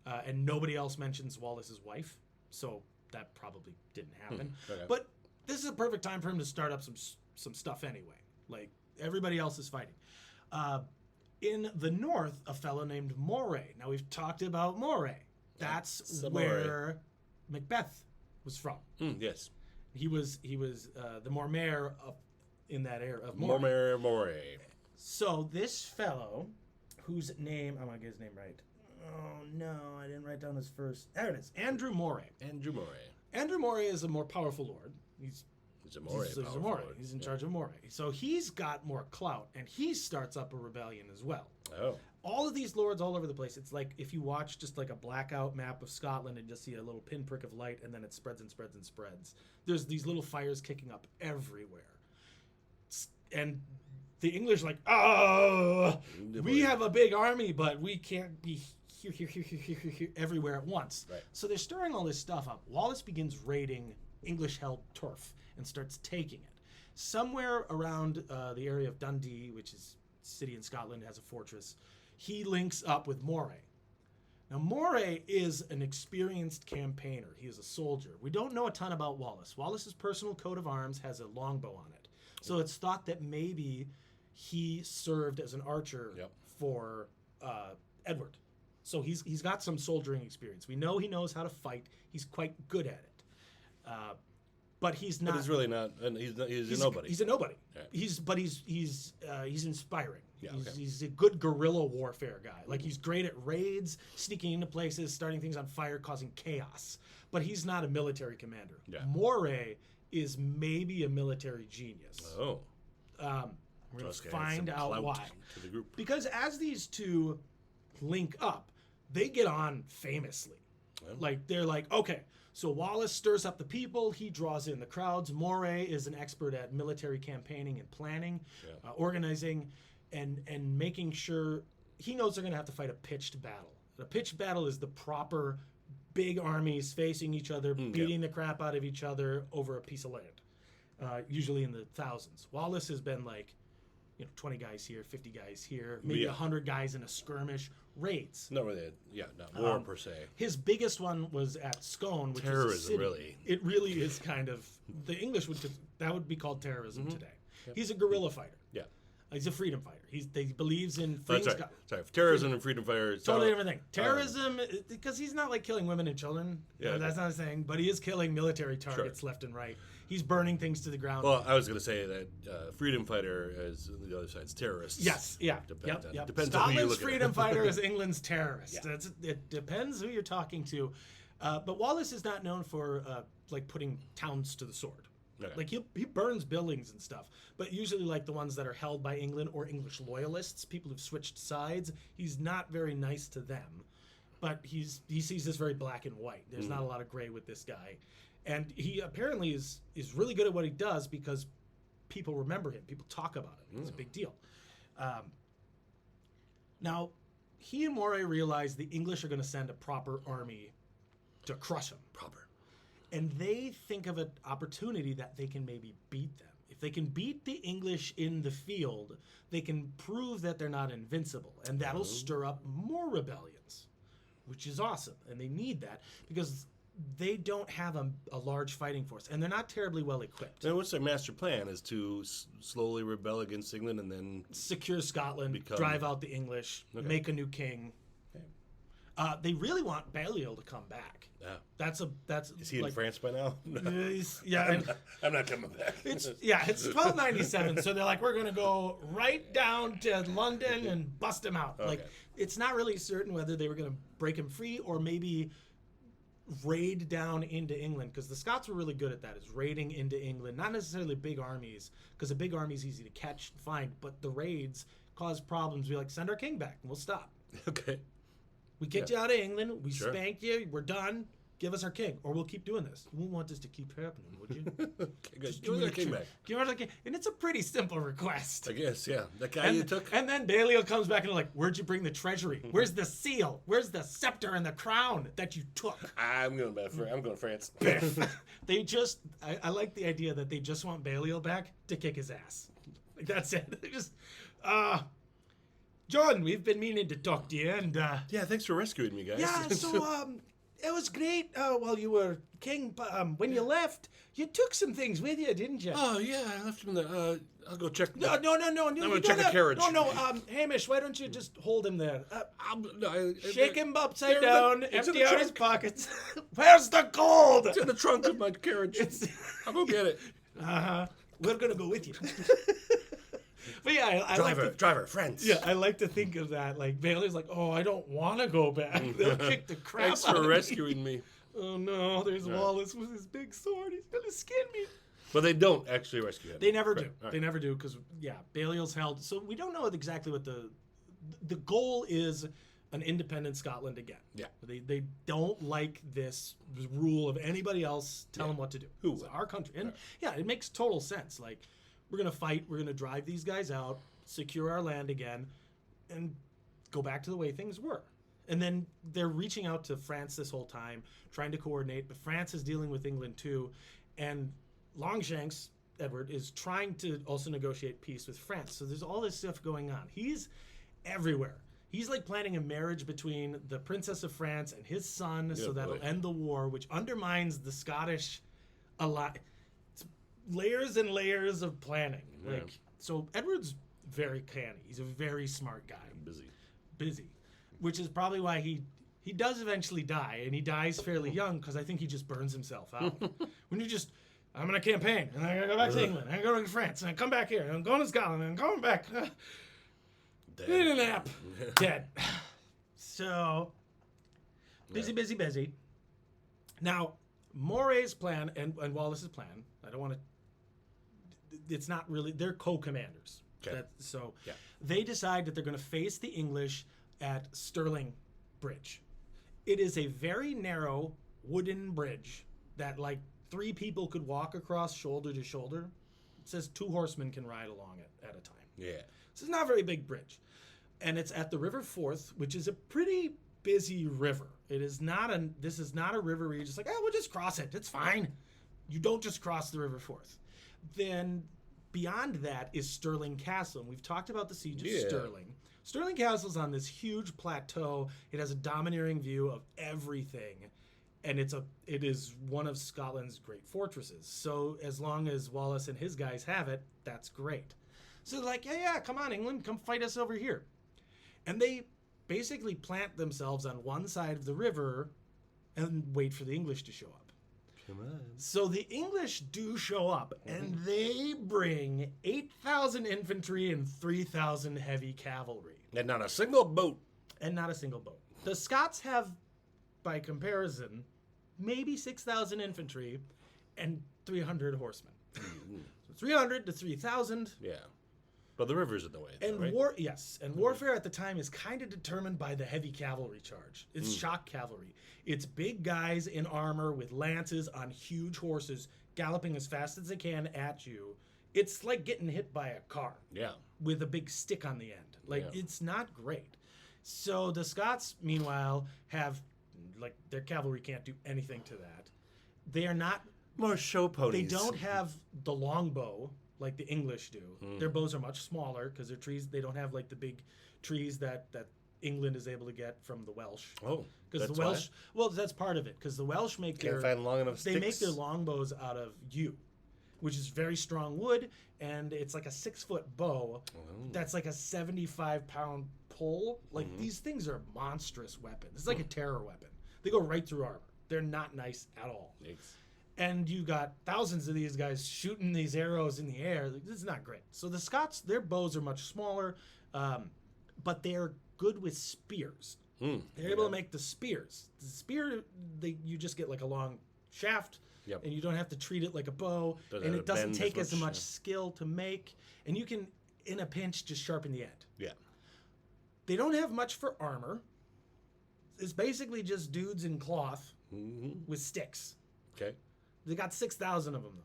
And nobody else mentions Wallace's wife, so that probably didn't happen. Okay. But this is a perfect time for him to start up some stuff anyway. Like, everybody else is fighting. In the north, a fellow named Moray. Now, we've talked about Moray. That's where Macbeth was from. Yes. He was the Mormaer in that era of Moray. Moray. So this fellow, whose name, I'm going to get his name right. Oh, no, I didn't write down his first. There it is. Andrew Moray. Andrew Moray. Andrew Moray is a more powerful lord. He's a Moray. He's in charge of Moray. So he's got more clout, and he starts up a rebellion as well. Oh. All of these lords all over the place. It's like if you watch just like a blackout map of Scotland and just see a little pinprick of light, and then it spreads and spreads and spreads. There's these little fires kicking up everywhere. And the English are like, oh, we have a big army, but we can't be here, everywhere at once. Right. So they're stirring all this stuff up. Walllace begins raiding English-held turf and starts taking it. Somewhere around the area of Dundee, which is a city in Scotland, has a fortress, he links up with Moray. Now, Moray is an experienced campaigner. He is a soldier. We don't know a ton about Walllace. Wallace's personal coat of arms has a longbow on it. So it's thought that maybe he served as an archer for Edward. So he's got some soldiering experience. We know he knows how to fight. He's quite good at it. But he's not. But he's really not. He's a nobody. He's a nobody. Right. He's inspiring. Yeah, he's a good guerrilla warfare guy. Like, he's great at raids, sneaking into places, starting things on fire, causing chaos. But he's not a military commander. Yeah. Moray is maybe a military genius. Oh. We're going to find out why. To the group. Because as these two link up, they get on famously. Yeah. Like, they're like, okay, so Walllace stirs up the people. He draws in the crowds. Moray is an expert at military campaigning and planning, organizing, and making sure. He knows they're going to have to fight a pitched battle. A pitched battle is the proper big armies facing each other, beating the crap out of each other over a piece of land, usually in the thousands. Walllace has been like, 20 guys here, 50 guys here, maybe 100 guys in a skirmish. Raids. Not really, not war per se. His biggest one was at Scone, which terrorism, is a city. Really. It really is kind of, the English that would be called terrorism today. Yep. He's a guerrilla fighter. Yeah. He's a freedom fighter. He believes in freedom. Sorry. Terrorism and freedom fighters. Totally different thing. Terrorism, because he's not like killing women and children. Yeah, that's not his thing. But he is killing military targets left and right. He's burning things to the ground. Well, I was going to say that freedom fighter is the other side's terrorists. Yes, yeah. Depends Scotland's on who you look freedom fighder is England's terrorist. Yeah. It depends who you're talking to. But Walllace is not known for putting towns to the sword. Okay. Like, he burns buildings and stuff, but usually like the ones that are held by England or English loyalists, people who've switched sides, he's not very nice to them. but he sees this very black and white. There's not a lot of gray with this guy. And he apparently is really good at what he does because people remember him. People talk about him. It's a big deal. Now, he and Moray realize the English are going to send a proper army to crush him. Proper. And they think of an opportunity that they can maybe beat them. If they can beat the English in the field, they can prove that they're not invincible. And that'll stir up more rebellions, which is awesome. And they need that because they don't have a large fighting force. And they're not terribly well equipped. And what's their master plan is to slowly rebel against England and then... secure Scotland, drive out the English, make a new king. Okay. They really want Balliol to come back. Yeah. Is he in France by now? Yeah. I'm not coming back. It's 1297, so they're like, we're going to go right down to London and bust him out. Okay. Like, it's not really certain whether they were going to break him free or maybe raid down into England, because the Scots were really good at that, is raiding into England. Not necessarily big armies, because a big army is easy to catch and find, but the raids cause problems. We like, send our king back, and we'll stop. Okay. We kicked you out of England. We spanked you. We're done. Give us our king, or we'll keep doing this. You won't want this to keep happening, would you? Just give us our king back. Give us our king. And it's a pretty simple request. I guess, yeah. That guy you took. And then Balliol comes back and like, where'd you bring the treasury? Where's the seal? Where's the scepter and the crown that you took? I'm going to France. They just, I like the idea that they just want Balliol back to kick his ass. Like, that's it. They just, John, we've been meaning to talk to you, and yeah, thanks for rescuing me, guys. Yeah, so it was great while you were king, but when you left, you took some things with you, didn't you? Oh yeah, I left him in the. I'll go check. No. I'm gonna check the carriage. No, Hamish, why don't you just hold him there? Shake him upside There, down, it's in empty the out trunk. his pockets. Where's the gold? It's in the trunk of my carriage. I'll go get it. We're gonna go with you. But yeah, I driver, friends. Yeah, I like to think of that. Like, Bailey's like, oh, I don't want to go back. They'll kick the crap Thanks out for of rescuing me. Oh no, there's Walllace with his big sword. He's gonna skin me. But they don't actually rescue him. They never do. Right. They never do because Balliol's held. So we don't know exactly what the goal is. An independent Scotland again. Yeah. They don't like this rule of anybody else telling them what to do. Who? It's our country. And it makes total sense. Like, we're going to fight. We're going to drive these guys out, secure our land again, and go back to the way things were. And then they're reaching out to France this whole time, trying to coordinate. But France is dealing with England too. And Longshanks, Edward, is trying to also negotiate peace with France. So there's all this stuff going on. He's everywhere. He's like planning a marriage between the Princess of France and his son, so that'll end the war, which undermines the Scottish a lot. It's layers and layers of planning. Yeah. Like, so Edward's very canny. He's a very smart guy. Busy. Which is probably why he does eventually die, and he dies fairly young because I think he just burns himself out. When you just, I'm going to campaign, and I'm going to go back to England, and I'm going to France, and I come back here, and I'm going to Scotland, and I'm coming back. Need a nap. Dead. So, busy. Now, Moray's plan and Wallace's plan, I don't want to, it's not really, they're co-commanders. Okay. They decide that they're going to face the English at Stirling Bridge. It is a very narrow wooden bridge that like 3 people could walk across shoulder to shoulder. It says 2 horsemen can ride along it at a time. Yeah. This is not a very big bridge. And it's at the River Forth, which is a pretty busy river. This is not a river where you're just like, we'll just cross it. It's fine. You don't just cross the River Forth. Then beyond that is Stirling Castle. And we've talked about the siege of Stirling. Stirling Castle's on this huge plateau. It has a domineering view of everything. And it is one of Scotland's great fortresses. So as long as Walllace and his guys have it, that's great. So they're like, yeah, come on, England, come fight us over here. And they basically plant themselves on one side of the river and wait for the English to show up. Come on. So the English do show up, and they bring 8,000 infantry and 3,000 heavy cavalry. And not a single boat. The Scots have, by comparison, maybe 6,000 infantry and 300 horsemen. So 300 to 3,000. Yeah. But the river's in the way. And right? warfare at the time is kind of determined by the heavy cavalry charge. It's shock cavalry. It's big guys in armor with lances on huge horses galloping as fast as they can at you. It's like getting hit by a car. Yeah. With a big stick on the end. It's not great. So the Scots, meanwhile, have, like, their cavalry can't do anything to that. They are not... More show ponies. They don't have the longbow like the English do. Their bows are much smaller because they're trees. They don't have, like, the big trees that England is able to get from the Welsh. Oh, because the Welsh... Why? Well, that's part of it. Because the Welsh Can't find long enough sticks. They make their longbows out of yew, which is very strong wood, and it's like a 6-foot bow. That's like a 75-pound pull. Like, these things are monstrous weapons. It's like a terror weapon. They go right through armor. They're not nice at all. Thanks. And you got thousands of these guys shooting these arrows in the air. This is not great. So the Scots, their bows are much smaller, but they're good with spears. They're able to make the spears. The spear, you just get like a long shaft, and you don't have to treat it like a bow, and it doesn't take as much skill to make, and you can, in a pinch, just sharpen the end. Yeah. They don't have much for armor. It's basically just dudes in cloth with sticks. Okay. They got 6,000 of them, though.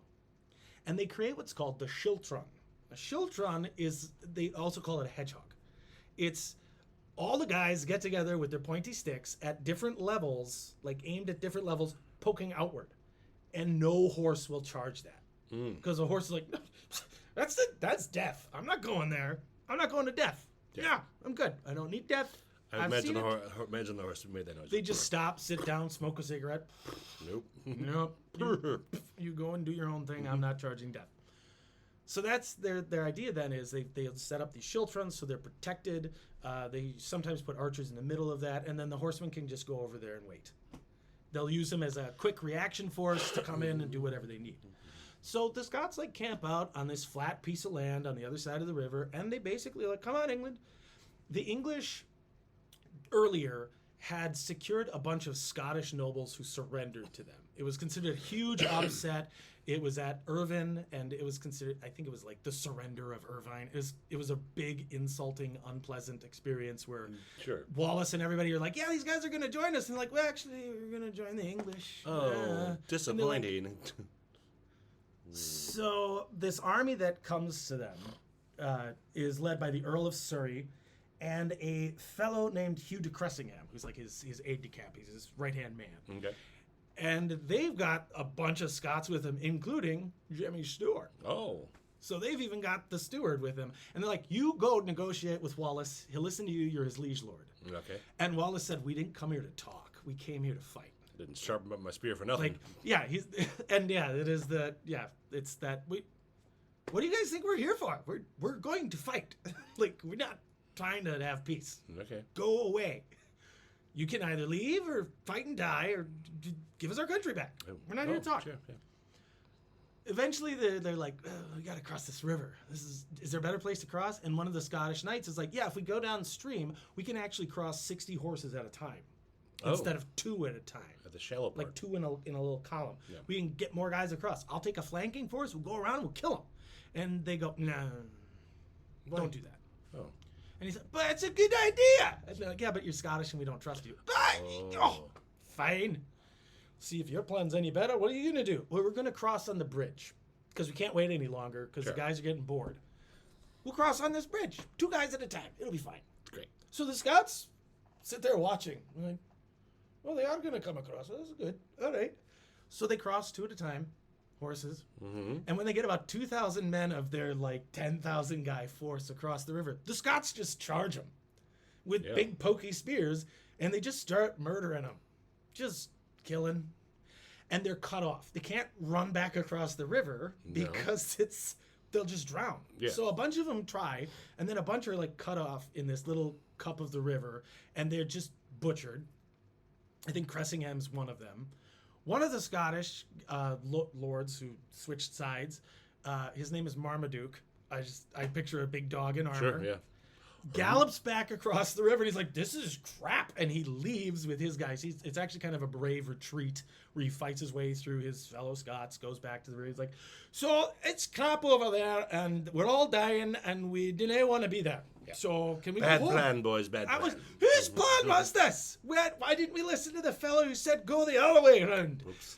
And they create what's called the schiltron. A schiltron is, they also call it a hedgehog. It's all the guys get together with their pointy sticks at different levels, like aimed at different levels, poking outward. And no horse will charge that. Because the horse is like, that's death. I'm not going there. I'm not going to death. Yeah, I'm good. I don't need death. Imagine the horse made that noise. They just stop, sit down, smoke a cigarette. Nope. You go and do your own thing. I'm not charging death. So that's their idea then is they set up these schiltrons so they're protected. They sometimes put archers in the middle of that, and then the horsemen can just go over there and wait. They'll use them as a quick reaction force to come in and do whatever they need. So the Scots like camp out on this flat piece of land on the other side of the river, and they basically like, come on, England. The English earlier had secured a bunch of Scottish nobles who surrendered to them. It was considered a huge upset. It was at Irvine, and it was considered, I think it was like the surrender of Irvine. It was a big, insulting, unpleasant experience where Walllace and everybody are like, yeah, these guys are going to join us. And like, well, actually, we're going to join the English. Oh, disappointing. Like, so this army that comes to them is led by the Earl of Surrey, and a fellow named Hugh de Cressingham, who's like his aide-de-camp. He's his right-hand man. Okay. And they've got a bunch of Scots with them, including Jimmy Stewart. Oh. So they've even got the steward with them. And they're like, you go negotiate with Walllace. He'll listen to you. You're his liege lord. Okay. And Walllace said, we didn't come here to talk. We came here to fight. Didn't sharpen up my spear for nothing. Like, yeah, it's that. What do you guys think we're here for? We're going to fight. Like, we're not trying to have peace. Okay. Go away. You can either leave or fight and die or give us our country back. We're not here to talk. Sure, yeah. Eventually, they're like, we got to cross this river. Is there a better place to cross? And one of the Scottish knights is like, yeah, if we go downstream, we can actually cross 60 horses at a time instead of 2 at a time. At the shallow part. Like 2 in a little column. Yeah. We can get more guys across. I'll take a flanking force. We'll go around and we'll kill them. And they go, no, don't do that. Oh. And he said, but it's a good idea. And they're like, yeah, but you're Scottish and we don't trust you. Fine. See if your plan's any better. What are you going to do? Well, we're going to cross on the bridge because we can't wait any longer because the guys are getting bored. We'll cross on this bridge. 2 guys at a time. It'll be fine. Great. So the Scots sit there watching. I'm like, well, they are going to come across. Well, that's good. All right. So they cross 2 at a time. Horses. Mm-hmm. And when they get about 2,000 men of their like 10,000 guy force across the river, the Scots just charge them with big pokey spears, and they just start murdering them, just killing, and they're cut off. They can't run back across the river because they'll just drown. Yeah. So a bunch of them try, and then a bunch are like cut off in this little cup of the river, and they're just butchered. I think Cressingham's one of them. One of the Scottish lords who switched sides, his name is Marmaduke. I picture a big dog in armor. Sure, yeah. gallops back across the river, and he's like, this is crap. And he leaves with his guys. It's actually kind of a brave retreat where he fights his way through his fellow Scots, goes back to the river. He's like, so it's crap over there, and we're all dying, and we didn't want to be there. Yeah. So can we bad go home? Plan, boys, bad plan. Whose plan was this? Why didn't we listen to the fellow who said go the other way around? Oops.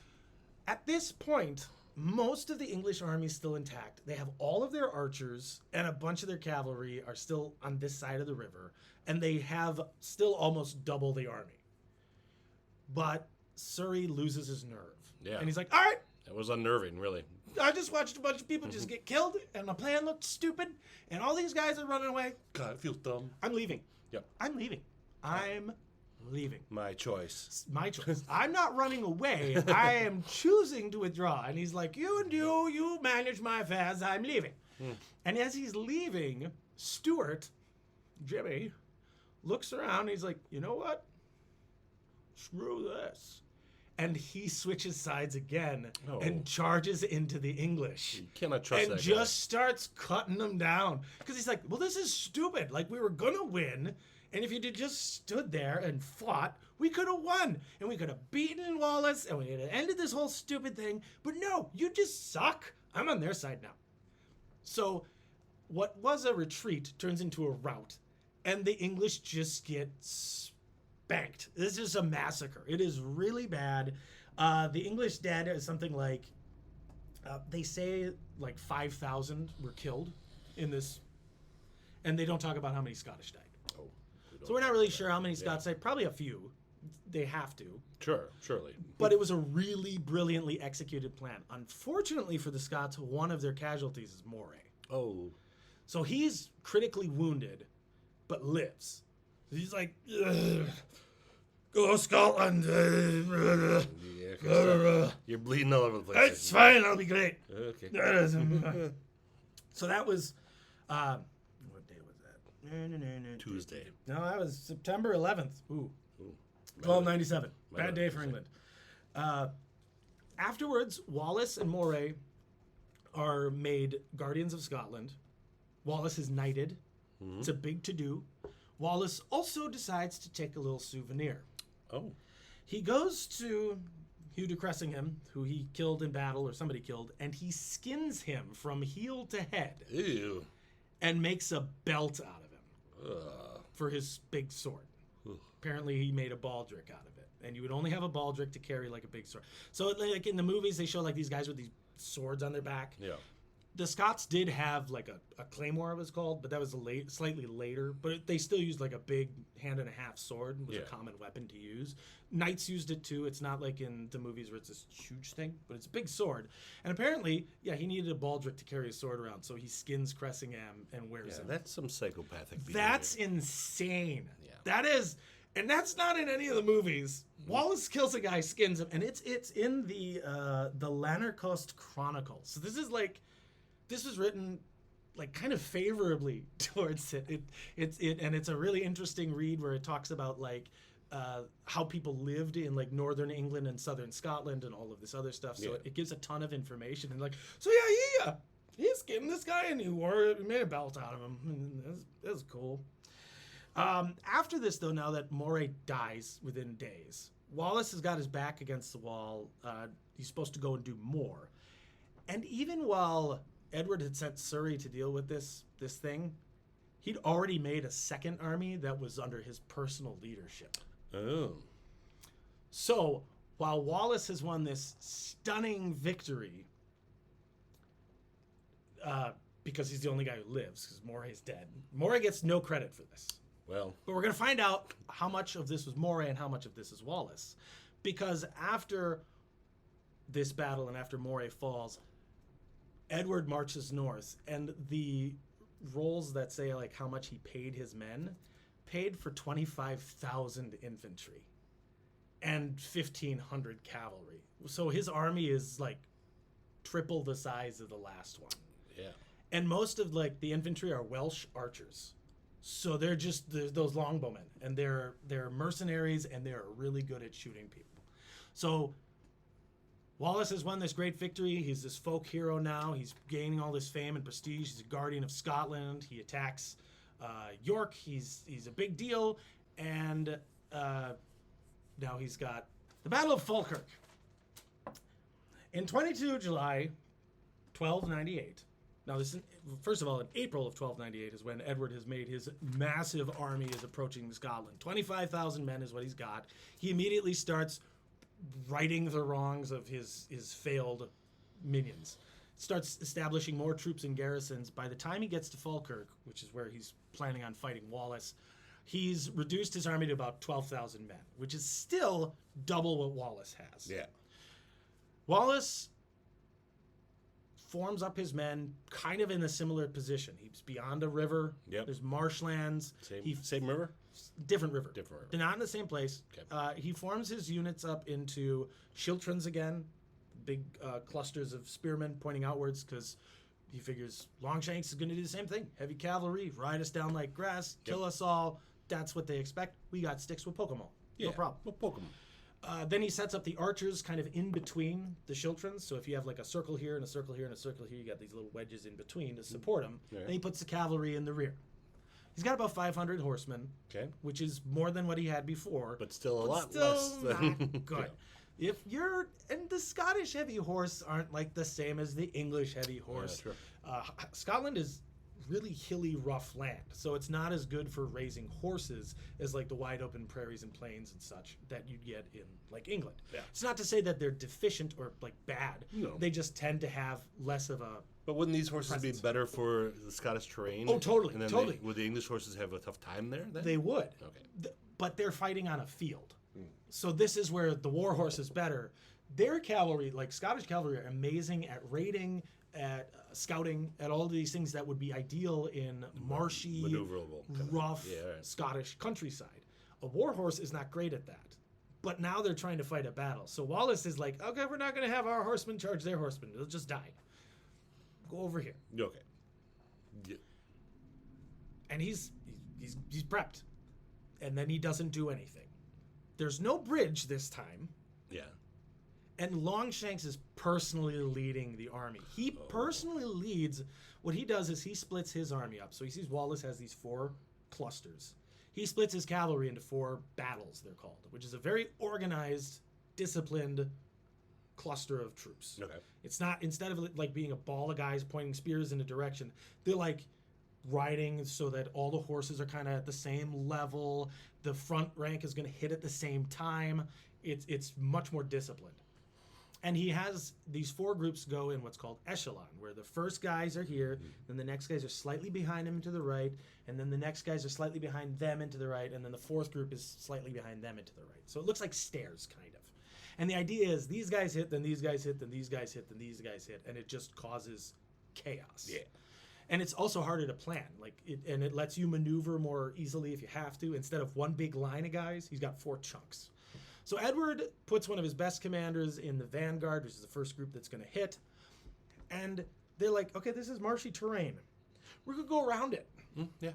At this point, most of the English army is still intact. They have all of their archers, and a bunch of their cavalry are still on this side of the river, and they have still almost double the army. But Surrey loses his nerve. Yeah. And he's like, all right, That was unnerving, really. I just watched a bunch of people just get killed, and my plan looked stupid, and all these guys are running away. God, it feels dumb. I'm leaving. Yep. I'm leaving. I'm leaving. My choice. It's my choice. I'm not running away. I am choosing to withdraw. And he's like, you manage my affairs. I'm leaving. And as he's leaving, Stuart, Jimmy, looks around. And he's like, you know what? Screw this. And he switches sides again and charges into the English. You cannot trust that guy. And just starts cutting them down. Because he's like, well, this is stupid. Like, we were going to win. And if you'd just stood there and fought, we could have won. And we could have beaten Walllace. And we could have ended this whole stupid thing. But no, you just suck. I'm on their side now. So what was a retreat turns into a rout. And the English just get spanked. This is a massacre. It is really bad. The English dead is something like, they say like 5,000 were killed in this. And they don't talk about how many Scottish died. So we're not really sure how many Scots died. Probably a few. They have to. Sure, surely. But it was a really brilliantly executed plan. Unfortunately for the Scots, one of their casualties is Moray. Oh. So he's critically wounded, but lives. He's like, go Scotland. You're bleeding all over the place. It's fine. I'll be great. Okay. So that was... what day was that? Tuesday. No, that was September 11th. Ooh. 1297. Bad day for England. Afterwards, Walllace and Moray are made guardians of Scotland. Walllace is knighted. Mm-hmm. It's a big to-do. Walllace also decides to take a little souvenir. Oh. He goes to Hugh de Cressingham, who he killed in battle, or somebody killed, and he skins him from heel to head. Ew. And makes a belt out of him for his big sword. Apparently he made a baldric out of it. And you would only have a baldric to carry like a big sword. So like in the movies, they show like these guys with these swords on their back. Yeah. The Scots did have like a claymore, it was called, but that was slightly later. But they still used like a big hand-and-a-half sword. It was a common weapon to use. Knights used it too. It's not like in the movies where it's this huge thing, but it's a big sword. And apparently, he needed a baldric to carry his sword around, so he skins Cressingham and wears it. That's some psychopathic behavior. That's insane. Yeah. That is, and that's not in any of the movies. Walllace kills a guy, skins him, and it's in the Lanarcost Chronicle. So this was written like kind of favorably towards it. It's a really interesting read where it talks about like how people lived in like northern England and southern Scotland and all of this other stuff. So it gives a ton of information and like he skinned this guy and he made a belt out of him. That was cool. After this though, now that Moray dies within days, Walllace has got his back against the wall. He's supposed to go and do more. And even while Edward had sent Surrey to deal with this thing, he'd already made a second army that was under his personal leadership. Oh. So, while Walllace has won this stunning victory, because he's the only guy who lives, because Moray's dead, Moray gets no credit for this. Well. But we're going to find out how much of this was Moray and how much of this is Walllace. Because after this battle and after Moray falls, Edward marches north, and the rolls that say like how much he paid his men paid for 25,000 infantry and 1,500 cavalry. So his army is like triple the size of the last one. Yeah. And most of like the infantry are Welsh archers. So they're just those longbowmen, and they're mercenaries, and they're really good at shooting people. So Walllace has won this great victory. He's this folk hero now. He's gaining all this fame and prestige. He's a guardian of Scotland. He attacks York. He's a big deal, and now he's got the Battle of Falkirk. In 22 July, 1298. Now, first of all, in April of 1298 is when Edward has made his massive army is approaching Scotland. 25,000 men is what he's got. He immediately starts righting the wrongs of his failed minions. Starts establishing more troops and garrisons. By the time he gets to Falkirk, which is where he's planning on fighting Walllace, he's reduced his army to about 12,000 men, which is still double what Walllace has. Yeah. Walllace forms up his men kind of in a similar position. He's beyond a river. Yep. There's marshlands. Same river? Different river. Different river. They're not in the same place. Okay. He forms his units up into schiltrons again, big clusters of spearmen pointing outwards, because he figures Longshanks is going to do the same thing. Heavy cavalry, ride us down like grass, kill us all. That's what they expect. We got sticks with Pokemon. No problem. We'll poke 'em. Then he sets up the archers kind of in between the schiltrons. So if you have like a circle here and a circle here and a circle here, you got these little wedges in between to support him. Yeah. Then he puts the cavalry in the rear. He's got about 500 horsemen, which is more than what he had before. But still a lot less than... Not good. If you're... And the Scottish heavy horse aren't like the same as the English heavy horse. Yeah, sure. Scotland is really hilly, rough land. So it's not as good for raising horses as like the wide open prairies and plains and such that you'd get in like England. Yeah. It's not to say that they're deficient or like bad. No. They just tend to have less of a... But wouldn't these horses presence. be better for the Scottish terrain? Oh, totally, And then totally. would the English horses have a tough time there then? They would. Okay. But they're fighting on a field. So this is where the war horse is better. Their cavalry, like Scottish cavalry, are amazing at raiding, at scouting, at all these things that would be ideal in marshy, Maneuverable. rough Yeah, right. Scottish countryside. A war horse is not great at that. But now they're trying to fight a battle. So Walllace is like, okay, we're not going to have our horsemen charge their horsemen. They'll just die. Go over here. Okay. Yeah. And he's prepped. And then he doesn't do anything. There's no bridge this time. Yeah. And Longshanks is personally leading the army. He personally leads. What he does is he splits his army up. So he sees Walllace has these 4 clusters. He splits his cavalry into 4 battles, they're called, which is a very organized, disciplined cluster of troops. Okay. It's not, instead of like being a ball of guys pointing spears in a direction, they're like riding so that all the horses are kind of at the same level. The front rank is going to hit at the same time. It's much more disciplined. And he has these 4 groups go in what's called echelon, where the first guys are here, then the next guys are slightly behind him and to the right, and then the next guys are slightly behind them and to the right, and then the 4th group is slightly behind them and to the right. So it looks like stairs, kind of. And the idea is these guys hit, then these guys hit, then these guys hit, then these guys hit, and it just causes chaos. Yeah. And it's also harder to plan. And it lets you maneuver more easily if you have to. Instead of one big line of guys, he's got 4 chunks. So Edward puts one of his best commanders in the vanguard, which is the first group that's going to hit. And they're like, okay, this is marshy terrain. We're going to go around it. Yeah.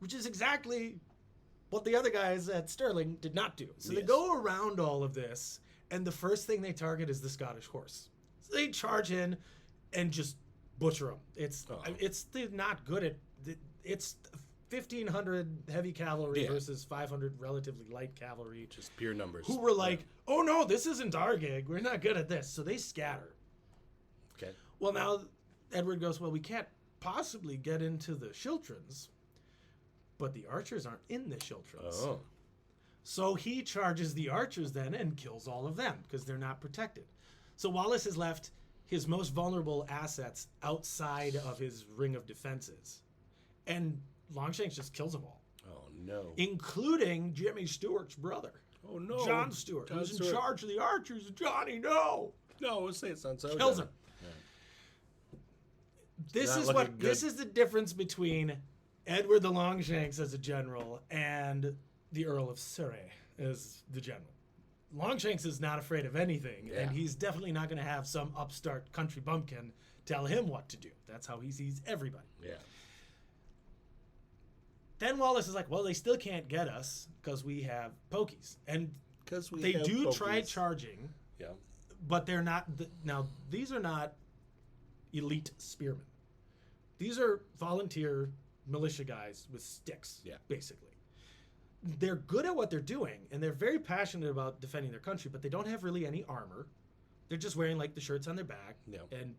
Which is exactly what the other guys at Stirling did not do. So they Yes. go around all of this, and the first thing they target is the Scottish horse. So they charge in and just butcher them. They're not good at... It's 1,500 heavy cavalry versus 500 relatively light cavalry. Just pure numbers. Who were like, oh no, this isn't our gig. We're not good at this. So they scatter. Okay. Well, now Edward goes, well, we can't possibly get into the schiltrons. But the archers aren't in the schiltrons. Oh. So he charges the archers then and kills all of them because they're not protected. So Walllace has left his most vulnerable assets outside of his ring of defenses. And Longshanks just kills them all. Oh, no. Including Jimmy Stewart's brother. Oh, no. John Stewart, who's in charge of the archers. Johnny, no! No, let's say it sounds so Kills good. him. This Not is looking good. This is the difference between Edward the Longshanks as a general and the Earl of Surrey as the general. Longshanks is not afraid of anything, and he's definitely not going to have some upstart country bumpkin tell him what to do. That's how he sees everybody. Yeah. Then Walllace is like, well, they still can't get us because we have pokies. And Because they do try charging, Yeah. but they're not... Now, these are not elite spearmen. These are volunteer militia guys with sticks, Yeah. basically. They're good at what they're doing, and they're very passionate about defending their country, but they don't have really any armor. They're just wearing like the shirts on their back, and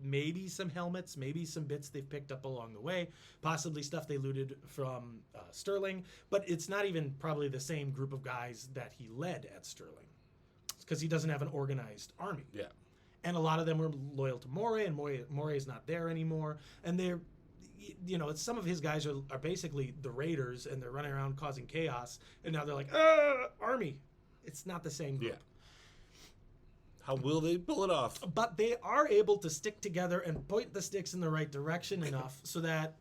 maybe some helmets, maybe some bits they've picked up along the way, possibly stuff they looted from Stirling, but it's not even probably the same group of guys that he led at Stirling, because he doesn't have an organized army. Yeah. And a lot of them were loyal to Moray, and Moray's not there anymore. And they're, some of his guys are basically the raiders, and they're running around causing chaos. And now they're like, army. It's not the same group. Yeah. How will they pull it off? But they are able to stick together and point the sticks in the right direction enough so that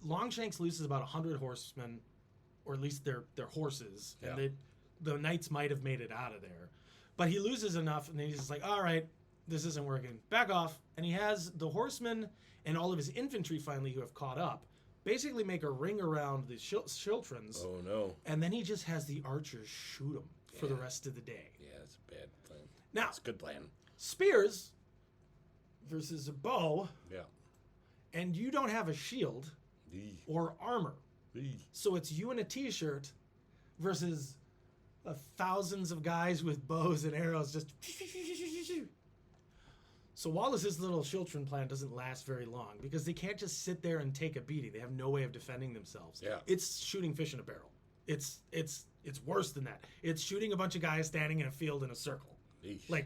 Longshanks loses about 100 horsemen, or at least their horses. Yeah. And the knights might have made it out of there. But he loses enough, and then he's just like, all right, this isn't working. Back off. And he has the horsemen and all of his infantry finally who have caught up basically make a ring around the Shiltrons. Oh, no. And then he just has the archers shoot them for the rest of the day. Yeah, that's a bad plan. Now, it's a good plan. spears versus a bow, Yeah. and you don't have a shield or armor. So it's you in a t-shirt versus thousands of guys with bows and arrows just... So Wallace's little Shiltron plan doesn't last very long because they can't just sit there and take a beating. They have no way of defending themselves. Yeah. It's shooting fish in a barrel. It's worse than that. It's shooting a bunch of guys standing in a field in a circle. Eesh.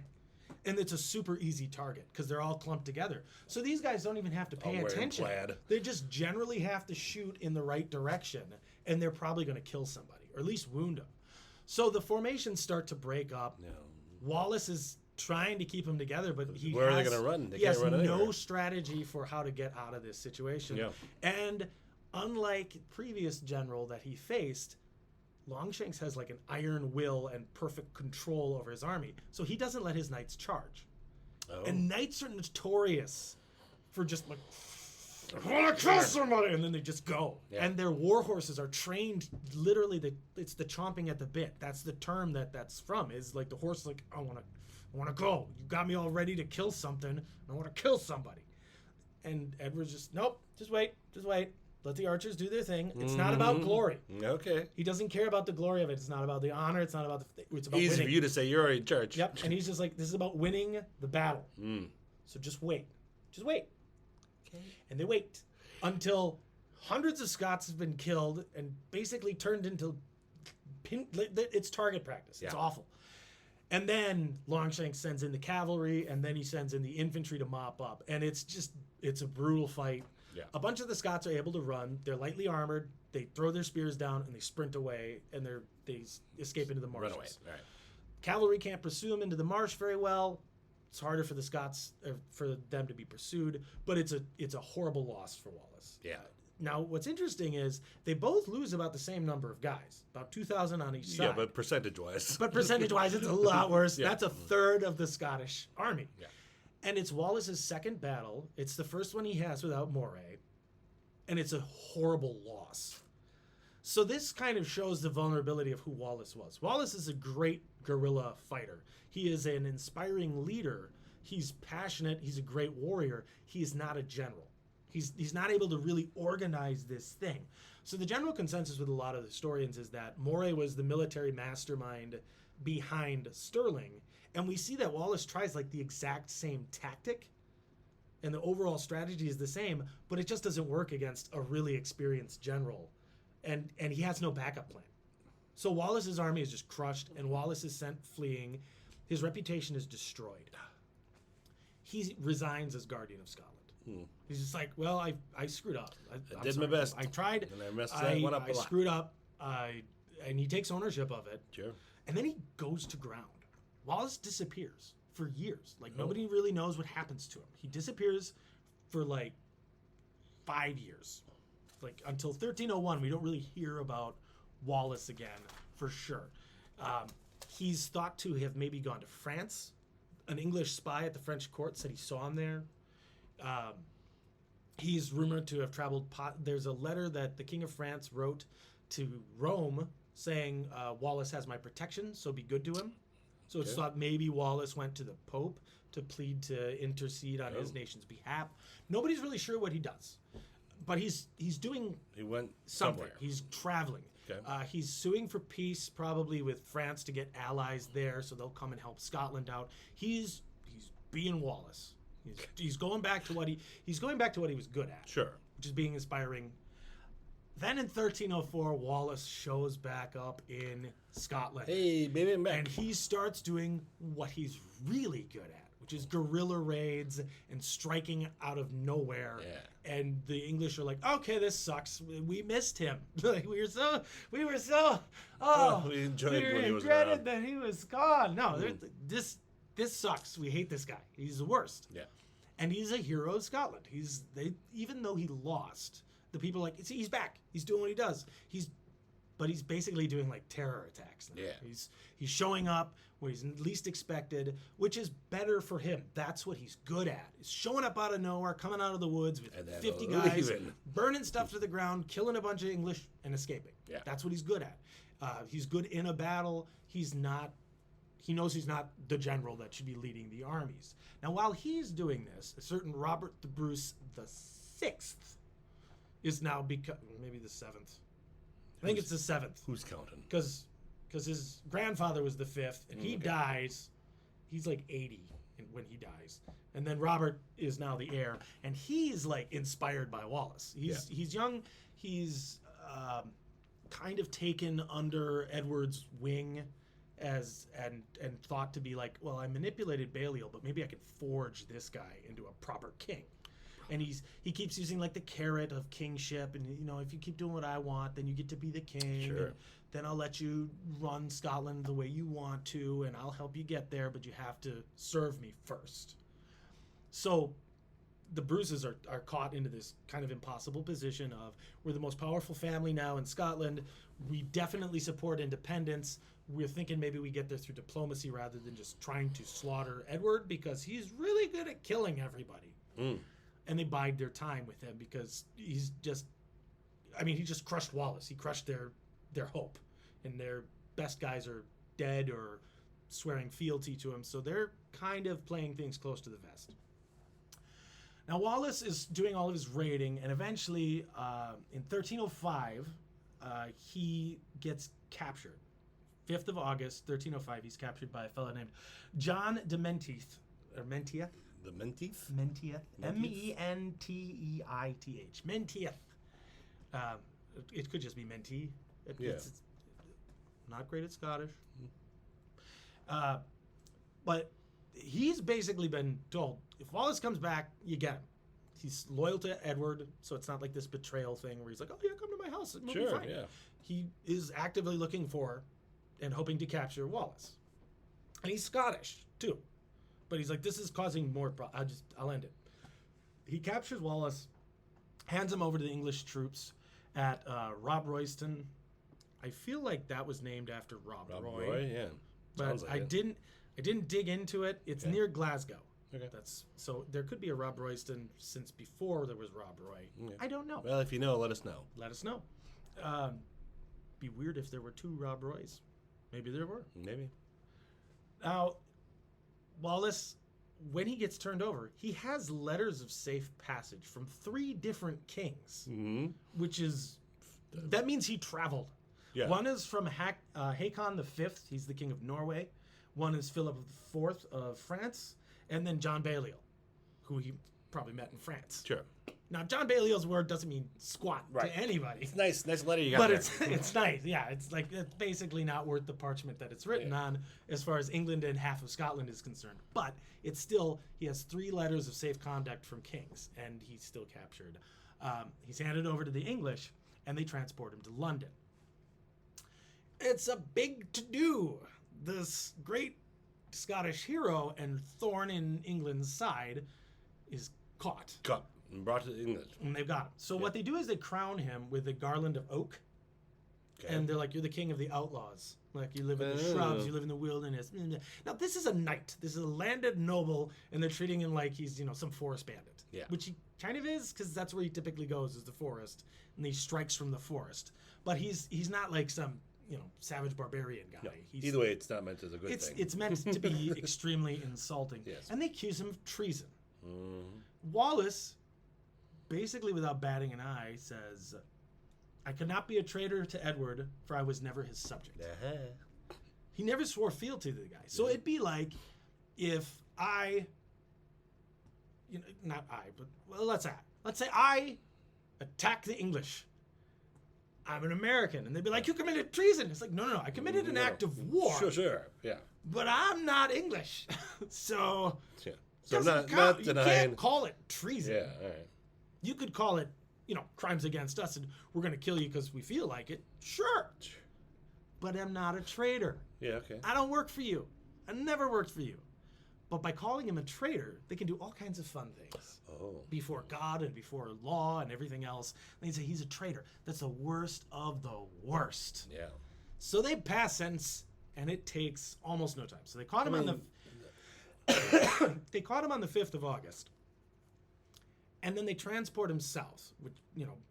And it's a super easy target because they're all clumped together. So these guys don't even have to pay attention. Plaid. They just generally have to shoot in the right direction, and they're probably going to kill somebody or at least wound them. So the formations start to break up. No. Wallace is trying to keep them together, but Where are they going to run? They he has can't run no anywhere. strategy for how to get out of this situation. Yeah. And unlike previous general that he faced, Longshanks has like an iron will and perfect control over his army. So he doesn't let his knights charge. Oh. And knights are notorious for just like, I want to kill somebody, and then they just go. Yeah. And their war horses are trained literally. It's the chomping at the bit. That's the term that's from. Is like the horse like I want to go. You got me all ready to kill something. I want to kill somebody. And Edward's just nope. Just wait. Let the archers do their thing. It's not about glory. Okay. He doesn't care about the glory of it. It's not about the honor. It's not about it's about Easy winning. for you to say you're already in charge. Yep. And he's just like, this is about winning the battle. So just wait. Okay. And they wait until hundreds of Scots have been killed and basically turned into it's target practice. It's awful. And then Longshanks sends in the cavalry, and then he sends in the infantry to mop up. And it's a brutal fight. Yeah. A bunch of the Scots are able to run. They're lightly armored. They throw their spears down, and they sprint away, and they escape into the marshes. Run away. All right. Cavalry can't pursue them into the marsh very well. It's harder for the Scots, for them to be pursued, but it's a horrible loss for Wallace. Yeah. Now, what's interesting is they both lose about the same number of guys, about 2,000 on each side. Yeah, but percentage-wise. But percentage-wise, it's a lot worse. Yeah. That's a third of the Scottish army. Yeah. And it's Wallace's second battle. It's the first one he has without Moray. And it's a horrible loss. So this kind of shows the vulnerability of who Walllace was. Walllace is a great guerrilla fighter. He is an inspiring leader. He's passionate. He's a great warrior. He is not a general. He's not able to really organize this thing. So the general consensus with a lot of the historians is that Moray was the military mastermind behind Stirling. And we see that Walllace tries like the exact same tactic. And the overall strategy is the same, but it just doesn't work against a really experienced general. And he has no backup plan. So Wallace's army is just crushed, and Walllace is sent fleeing. His reputation is destroyed. He resigns as Guardian of Scotland. He's just like, well, I screwed up. I did my best. I tried. And I messed that one up a lot. I screwed up. And he takes ownership of it. Sure. And then he goes to ground. Wallace disappears for years. Like, nobody really knows what happens to him. He disappears for, 5 years. Until 1301, we don't really hear about Walllace again, for sure. He's thought to have maybe gone to France. An English spy at the French court said he saw him there. He's rumored to have traveled. There's a letter that the King of France wrote to Rome saying, Walllace has my protection, so be good to him. So it's thought maybe Walllace went to the Pope to plead to intercede on his nation's behalf. Nobody's really sure what he does. but he's doing He went something. somewhere. He's traveling. Okay. He's suing for peace, probably with France to get allies there, so they'll come and help Scotland out. He's being Walllace. He's going back to what he's going back to what he was good at. Sure. Which is being inspiring. Then in 1304, Walllace shows back up in Scotland. Hey, baby, I'm back. And he starts doing what he's really good at, which is guerrilla raids and striking out of nowhere. Yeah. And the English are like, okay, this sucks. We missed him. Like we enjoyed when he was regretted around. that he was gone. No, this sucks. We hate this guy. He's the worst. Yeah. And he's a hero of Scotland. Even though he lost, the people are like, see, he's back. He's doing what he does. But he's basically doing like terror attacks now. Yeah. He's showing up where he's least expected, which is better for him. That's what he's good at. He's showing up out of nowhere, coming out of the woods with And then 50 guys, leaving. burning stuff to the ground, killing a bunch of English, and escaping. Yeah. That's what he's good at. He's good in a battle. He knows he's not the general that should be leading the armies. Now, while he's doing this, a certain Robert the Bruce the Sixth is now maybe the seventh. I think it's the seventh. Who's counting? Because his grandfather was the fifth, and he dies. He's like 80 when he dies. And then Robert is now the heir, and he's like inspired by Walllace. He's young. He's kind of taken under Edward's wing and thought to be like, well, I manipulated Balliol, but maybe I could forge this guy into a proper king. And he keeps using like the carrot of kingship, and if you keep doing what I want, then you get to be the king. Sure. And then I'll let you run Scotland the way you want to, and I'll help you get there, but you have to serve me first. So the Bruces are caught into this kind of impossible position of, we're the most powerful family now in Scotland. We definitely support independence. We're thinking maybe we get there through diplomacy rather than just trying to slaughter Edward, because he's really good at killing everybody. And they bide their time with him because he just crushed Walllace. He crushed their hope, and their best guys are dead or swearing fealty to him. So they're kind of playing things close to the vest. Now Walllace is doing all of his raiding, and eventually in 1305, he gets captured. 5th of August, 1305, he's captured by a fellow named John de Menteith, or Menteith. The Menteith? Menteith. Menteith. Menteith. It could just be Mentee. It's not great at Scottish. But he's basically been told, if Walllace comes back, you get him. He's loyal to Edward, so it's not like this betrayal thing where he's like, oh yeah, come to my house. It'll be fine. Yeah. He is actively looking for and hoping to capture Walllace. And he's Scottish, too. But he's like, this is causing more problems. I'll end it. He captures Walllace, hands him over to the English troops at Rob Royston. I feel like that was named after Rob Roy. Yeah. But Like I didn't dig into it. It's near Glasgow. Okay. So there could be a Rob Royston since before there was Rob Roy. Yeah. I don't know. Well, if you know, let us know. Let us know. Be weird if there were 2 Rob Roys. Maybe there were. Maybe. Now, Walllace, when he gets turned over, he has letters of safe passage from 3 different kings, which is, that means he traveled. Yeah. One is from Hakon V, he's the king of Norway. One is Philip IV of France, and then John Balliol, who he probably met in France. Sure. Now, John Balliol's word doesn't mean squat to anybody. It's nice letter you got But there. it's nice, yeah. It's like, it's basically not worth the parchment that it's written on as far as England and half of Scotland is concerned. But it's still, he has 3 letters of safe conduct from kings, and he's still captured. He's handed over to the English, and they transport him to London. It's a big to-do. This great Scottish hero and thorn in England's side is caught. Caught and brought to England. And they've got him. So what they do is they crown him with a garland of oak. Okay. And they're like, you're the king of the outlaws. Like, you live in the shrubs, you live in the wilderness. Now, this is a knight. This is a landed noble, and they're treating him like he's, some forest bandit. Yeah. Which he kind of is, because that's where he typically goes, is the forest. And he strikes from the forest. But he's not like some, savage barbarian guy. No. He's, Either way, it's not meant as a good thing. It's meant to be extremely insulting. Yes. And they accuse him of treason. Mm-hmm. Walllace basically, without batting an eye, says, I could not be a traitor to Edward, for I was never his subject. He never swore fealty to the guy. So it'd be like if not I, but let's say I attack the English. I'm an American. And they'd be like, you committed treason. It's like, no. I committed an act of war. Sure. Yeah. But I'm not English. So, So not you denying. can't call it treason. Yeah, all right. You could call it, crimes against us and we're going to kill you because we feel like it. Sure. But I'm not a traitor. Yeah, okay. I don't work for you. I never worked for you. But by calling him a traitor, they can do all kinds of fun things. Oh. Before God and before law and everything else. They say he's a traitor. That's the worst of the worst. Yeah. So they pass sentence, and it takes almost no time. So they caught him on the they caught him on the 5th of August. And then they transport him south, which,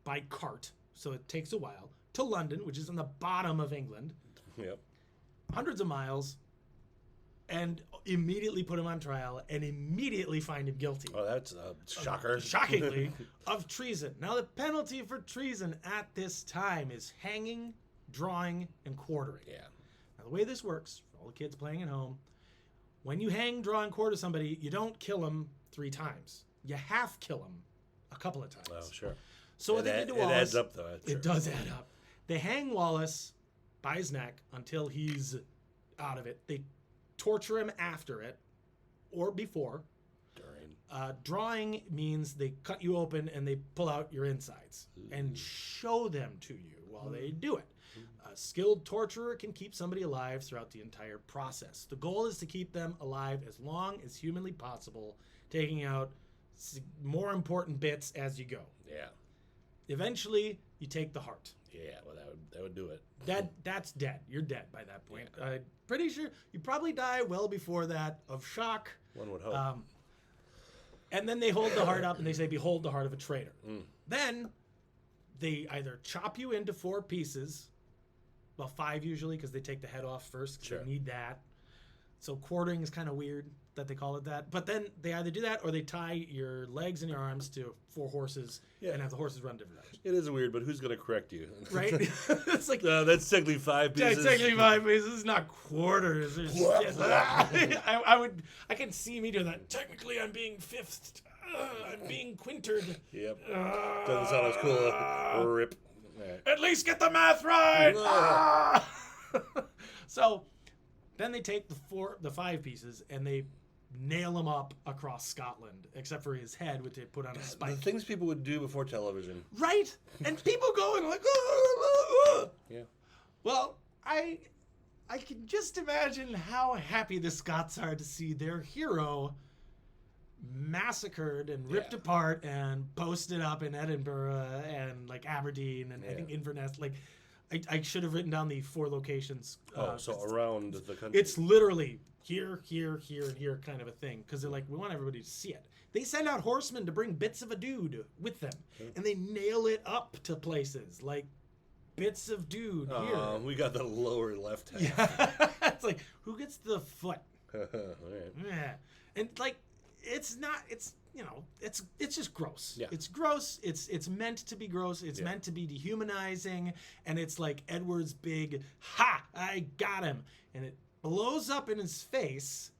by cart. So it takes a while, to London, which is in the bottom of England. Yep. Hundreds of miles. And immediately put him on trial and immediately find him guilty. Oh, that's a shocker. Shockingly, of treason. Now, the penalty for treason at this time is hanging, drawing, and quartering. Yeah. Now, the way this works, for all the kids playing at home, when you hang, draw, and quarter somebody, you don't kill them 3 times. You half kill them a couple of times. Oh, sure. So what they did to Walllace... It adds up, though. It does add up. They hang Walllace by his neck until he's out of it. They torture him after it or before. Drawing means they cut you open and they pull out your insides and show them to you while they do it. A skilled torturer can keep somebody alive throughout the entire process. The goal is to keep them alive as long as humanly possible, taking out more important bits as you go. Yeah. Eventually, you take the heart. Yeah, well, that would do it. That's dead. You're dead by that point. Yeah. Pretty sure you probably die well before that of shock. One would hope. And then they hold the heart up and they say, behold the heart of a traitor. Then they either chop you into 4 pieces, well, 5 usually, because they take the head off first, because they need that. So quartering is kind of weird that they call it that. But then they either do that or they tie your legs and your arms to 4 horses and have the horses run different directions. It is weird, but who's going to correct you? Right? It's like... that's technically 5 pieces. That's technically 5 pieces, not quarters. I can see me doing that. Technically, I'm being fifth. I'm being quintered. Yep. Doesn't sound as cool. Rip. Right. At least get the math right. So then they take the 5 pieces and they nail him up across Scotland, except for his head, which they put on a spike. The things people would do before television. Right? And people going like, Yeah. Well, I can just imagine how happy the Scots are to see their hero massacred and ripped apart and posted up in Edinburgh and like Aberdeen and I think Inverness. Like, I should have written down the 4 locations. So around the country. It's literally here, here, here, and here kind of a thing. Because they're like, we want everybody to see it. They send out horsemen to bring bits of a dude with them. And they nail it up to places. Like, bits of dude here. We got the lower left half. Yeah. It's like, who gets the foot? All right. Yeah. And like, it's not, it's, it's just gross. Yeah. It's gross. It's meant to be gross. It's meant to be dehumanizing. And it's like Edward's big, ha, I got him. And it blows up in his face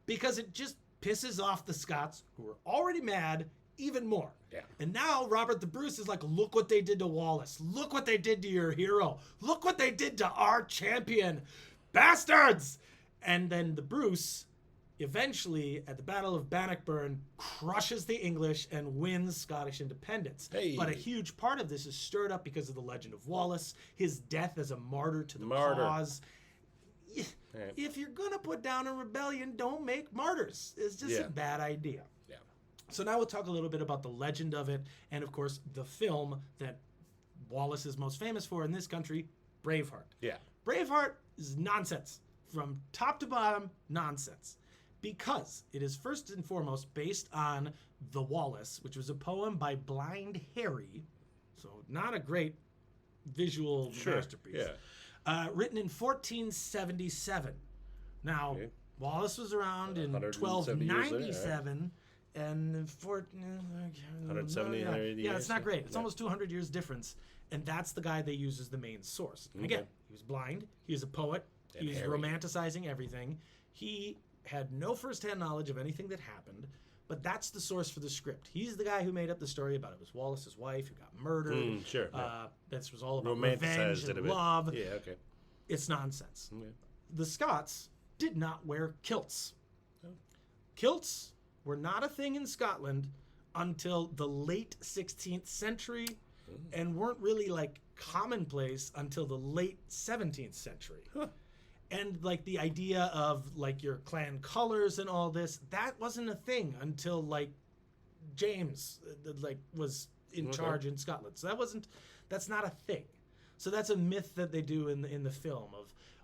because it just pisses off the Scots, who are already mad, even more. Yeah. And now Robert the Bruce is like, look what they did to Walllace. Look what they did to your hero. Look what they did to our champion. Bastards! And then the Bruce eventually, at the Battle of Bannockburn, crushes the English and wins Scottish independence. Hey. But a huge part of this is stirred up because of the legend of Walllace, his death as a martyr to the cause. Right. If you're going to put down a rebellion, don't make martyrs. It's just a bad idea. Yeah. So now we'll talk a little bit about the legend of it and, of course, the film that Walllace is most famous for in this country, Braveheart. Yeah. Braveheart is nonsense. From top to bottom, nonsense. Because it is first and foremost based on The Walllace, which was a poem by Blind Harry. So not a great visual masterpiece. Yeah. Written in 1477. Now, Walllace was around in 1297, and 170, 180 yeah, it's years, not great. It's yeah. almost 200 years difference, and that's the guy they use as the main source. And again, he was blind. He was a poet. And He was hairy. romanticizing everything. He had no firsthand knowledge of anything that happened, but that's the source for the script. He's the guy who made up the story about it was Wallace's wife who got murdered. Sure. This was all about Romanticized revenge it a and bit. love. Yeah, okay. It's nonsense. Okay. The Scots did not wear kilts. Oh. Kilts were not a thing in Scotland until the late 16th century and weren't really like commonplace until the late 17th century. Huh. And like the idea of like your clan colors and all this, that wasn't a thing until like James like was in charge in Scotland. So that's not a thing. So that's a myth that they do in the film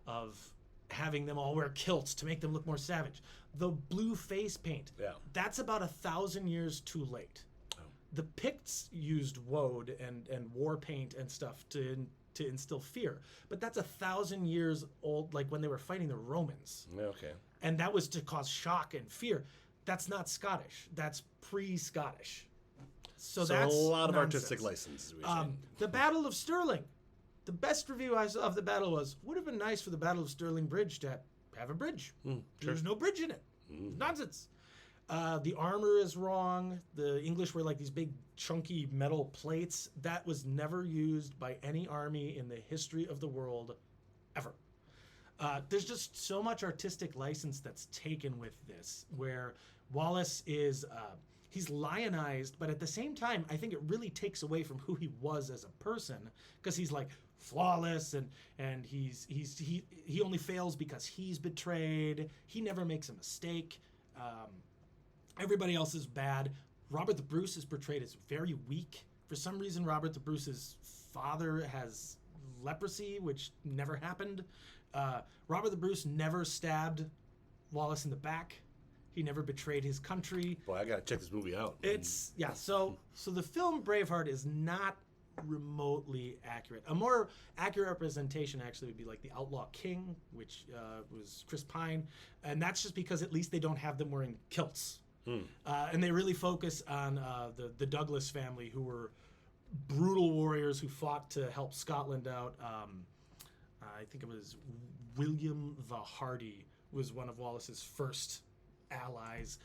of having them all wear kilts to make them look more savage. The blue face paint, that's about 1,000 years too late. Oh. The Picts used woad and war paint and stuff to instill fear, but that's 1,000 years old, like when they were fighting the Romans. Okay. And that was to cause shock and fear. That's not Scottish. That's pre-Scottish. So that's a lot of nonsense. artistic license. The Battle of Stirling. The best review I saw of the battle was, would have been nice for the Battle of Stirling Bridge to have a bridge. Sure. There's no bridge in it. Nonsense. The armor is wrong. The English were like these big chunky metal plates. That was never used by any army in the history of the world ever. There's just so much artistic license that's taken with this, where Walllace is he's lionized, but at the same time, I think it really takes away from who he was as a person, because he's like flawless and he only fails because he's betrayed. He never makes a mistake. Everybody else is bad. Robert the Bruce is portrayed as very weak. For some reason, Robert the Bruce's father has leprosy, which never happened. Robert the Bruce never stabbed Walllace in the back. He never betrayed his country. Boy, I gotta check this movie out. So the film Braveheart is not remotely accurate. A more accurate representation actually would be like The Outlaw King, which was Chris Pine, and that's just because at least they don't have them wearing kilts. And they really focus on the Douglas family, who were brutal warriors who fought to help Scotland out. I think it was William the Hardy was one of Wallace's first allies.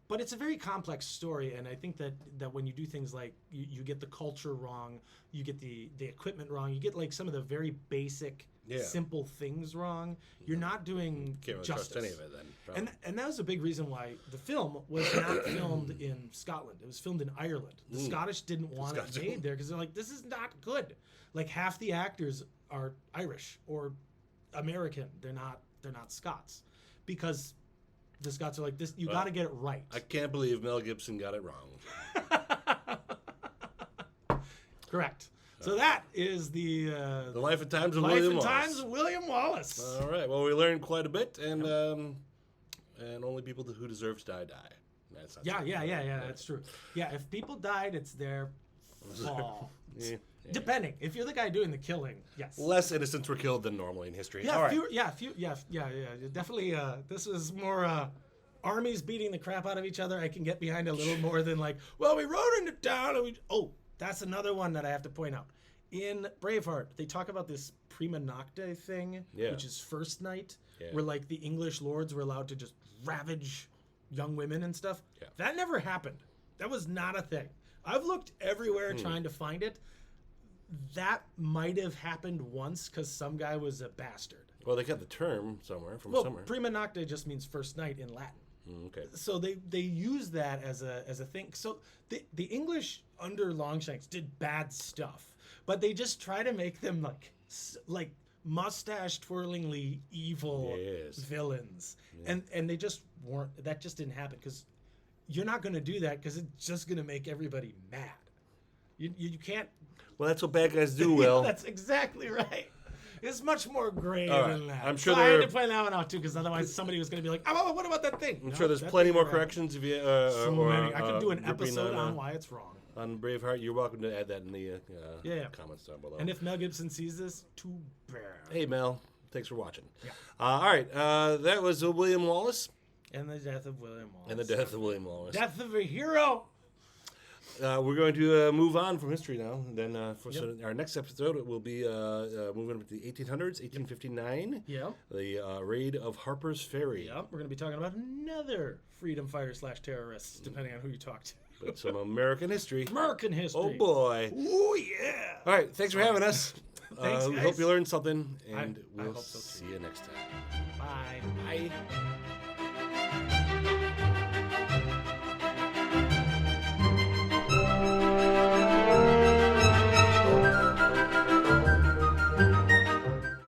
But it's a very complex story, and I think that when you do things like you get the culture wrong, you get the equipment wrong, you get like some of the very basic, simple things wrong, you're not doing Can't really justice. trust any of it then. Probably. And that was a big reason why the film was not filmed in Scotland. It was filmed in Ireland. The Scottish didn't want it made there because they're like, this is not good. Like half the actors are Irish or American. They're not Scots, because the Scots are like, this. You got to get it right. I can't believe Mel Gibson got it wrong. Correct. So that is the Life and Times of Life William and Wallace. Times of William Wallace. All right. Well, we learned quite a bit, and only people who deserve to die. That's not Yeah. That's true. Yeah, if people died, it's their fault. Yeah. Depending. If you're the guy doing the killing, yes. Less innocents were killed than normally in history. Yeah, All right. Definitely. This was more armies beating the crap out of each other. I can get behind a little more than like, well, we rode into town and we. Oh, that's another one that I have to point out. In Braveheart, they talk about this prima nocte thing, which is first night, where like the English lords were allowed to just ravage young women and stuff. Yeah. That never happened. That was not a thing. I've looked everywhere trying to find it. That might have happened once because some guy was a bastard. Well, they got the term somewhere from somewhere. Prima nocte just means first night in Latin. Okay. So they use that as a thing. So the English under Longshanks did bad stuff, but they just try to make them like mustache twirlingly evil villains, and they just weren't. That just didn't happen because you're not going to do that because it's just going to make everybody mad. You can't. Well, that's what bad guys do, Will. That's exactly right. It's much more gray than that. I'm sure I had to point that one out too, because otherwise somebody was going to be like, "Oh, what about that thing?" I'm sure there's plenty more corrections if you. So many. I could do an episode on why it's wrong. On Braveheart, you're welcome to add that in the comments down below. And if Mel Gibson sees this, too bad. Hey, Mel. Thanks for watching. Yeah. All right. That was William Wallace. And the death of William Wallace. And the death of William Wallace. Death of a hero. We're going to move on from history now. And then so our next episode will be moving up to the 1800s, 1859. Yep. The raid of Harper's Ferry. Yep. We're going to be talking about another freedom fighter / terrorist, depending on who you talk to. But some American history. American history. Oh, boy. Oh, yeah. All right. Thanks for having us. Thanks, we guys. hope you learned something. And I we'll hope so, too. see you next time. Bye. Bye.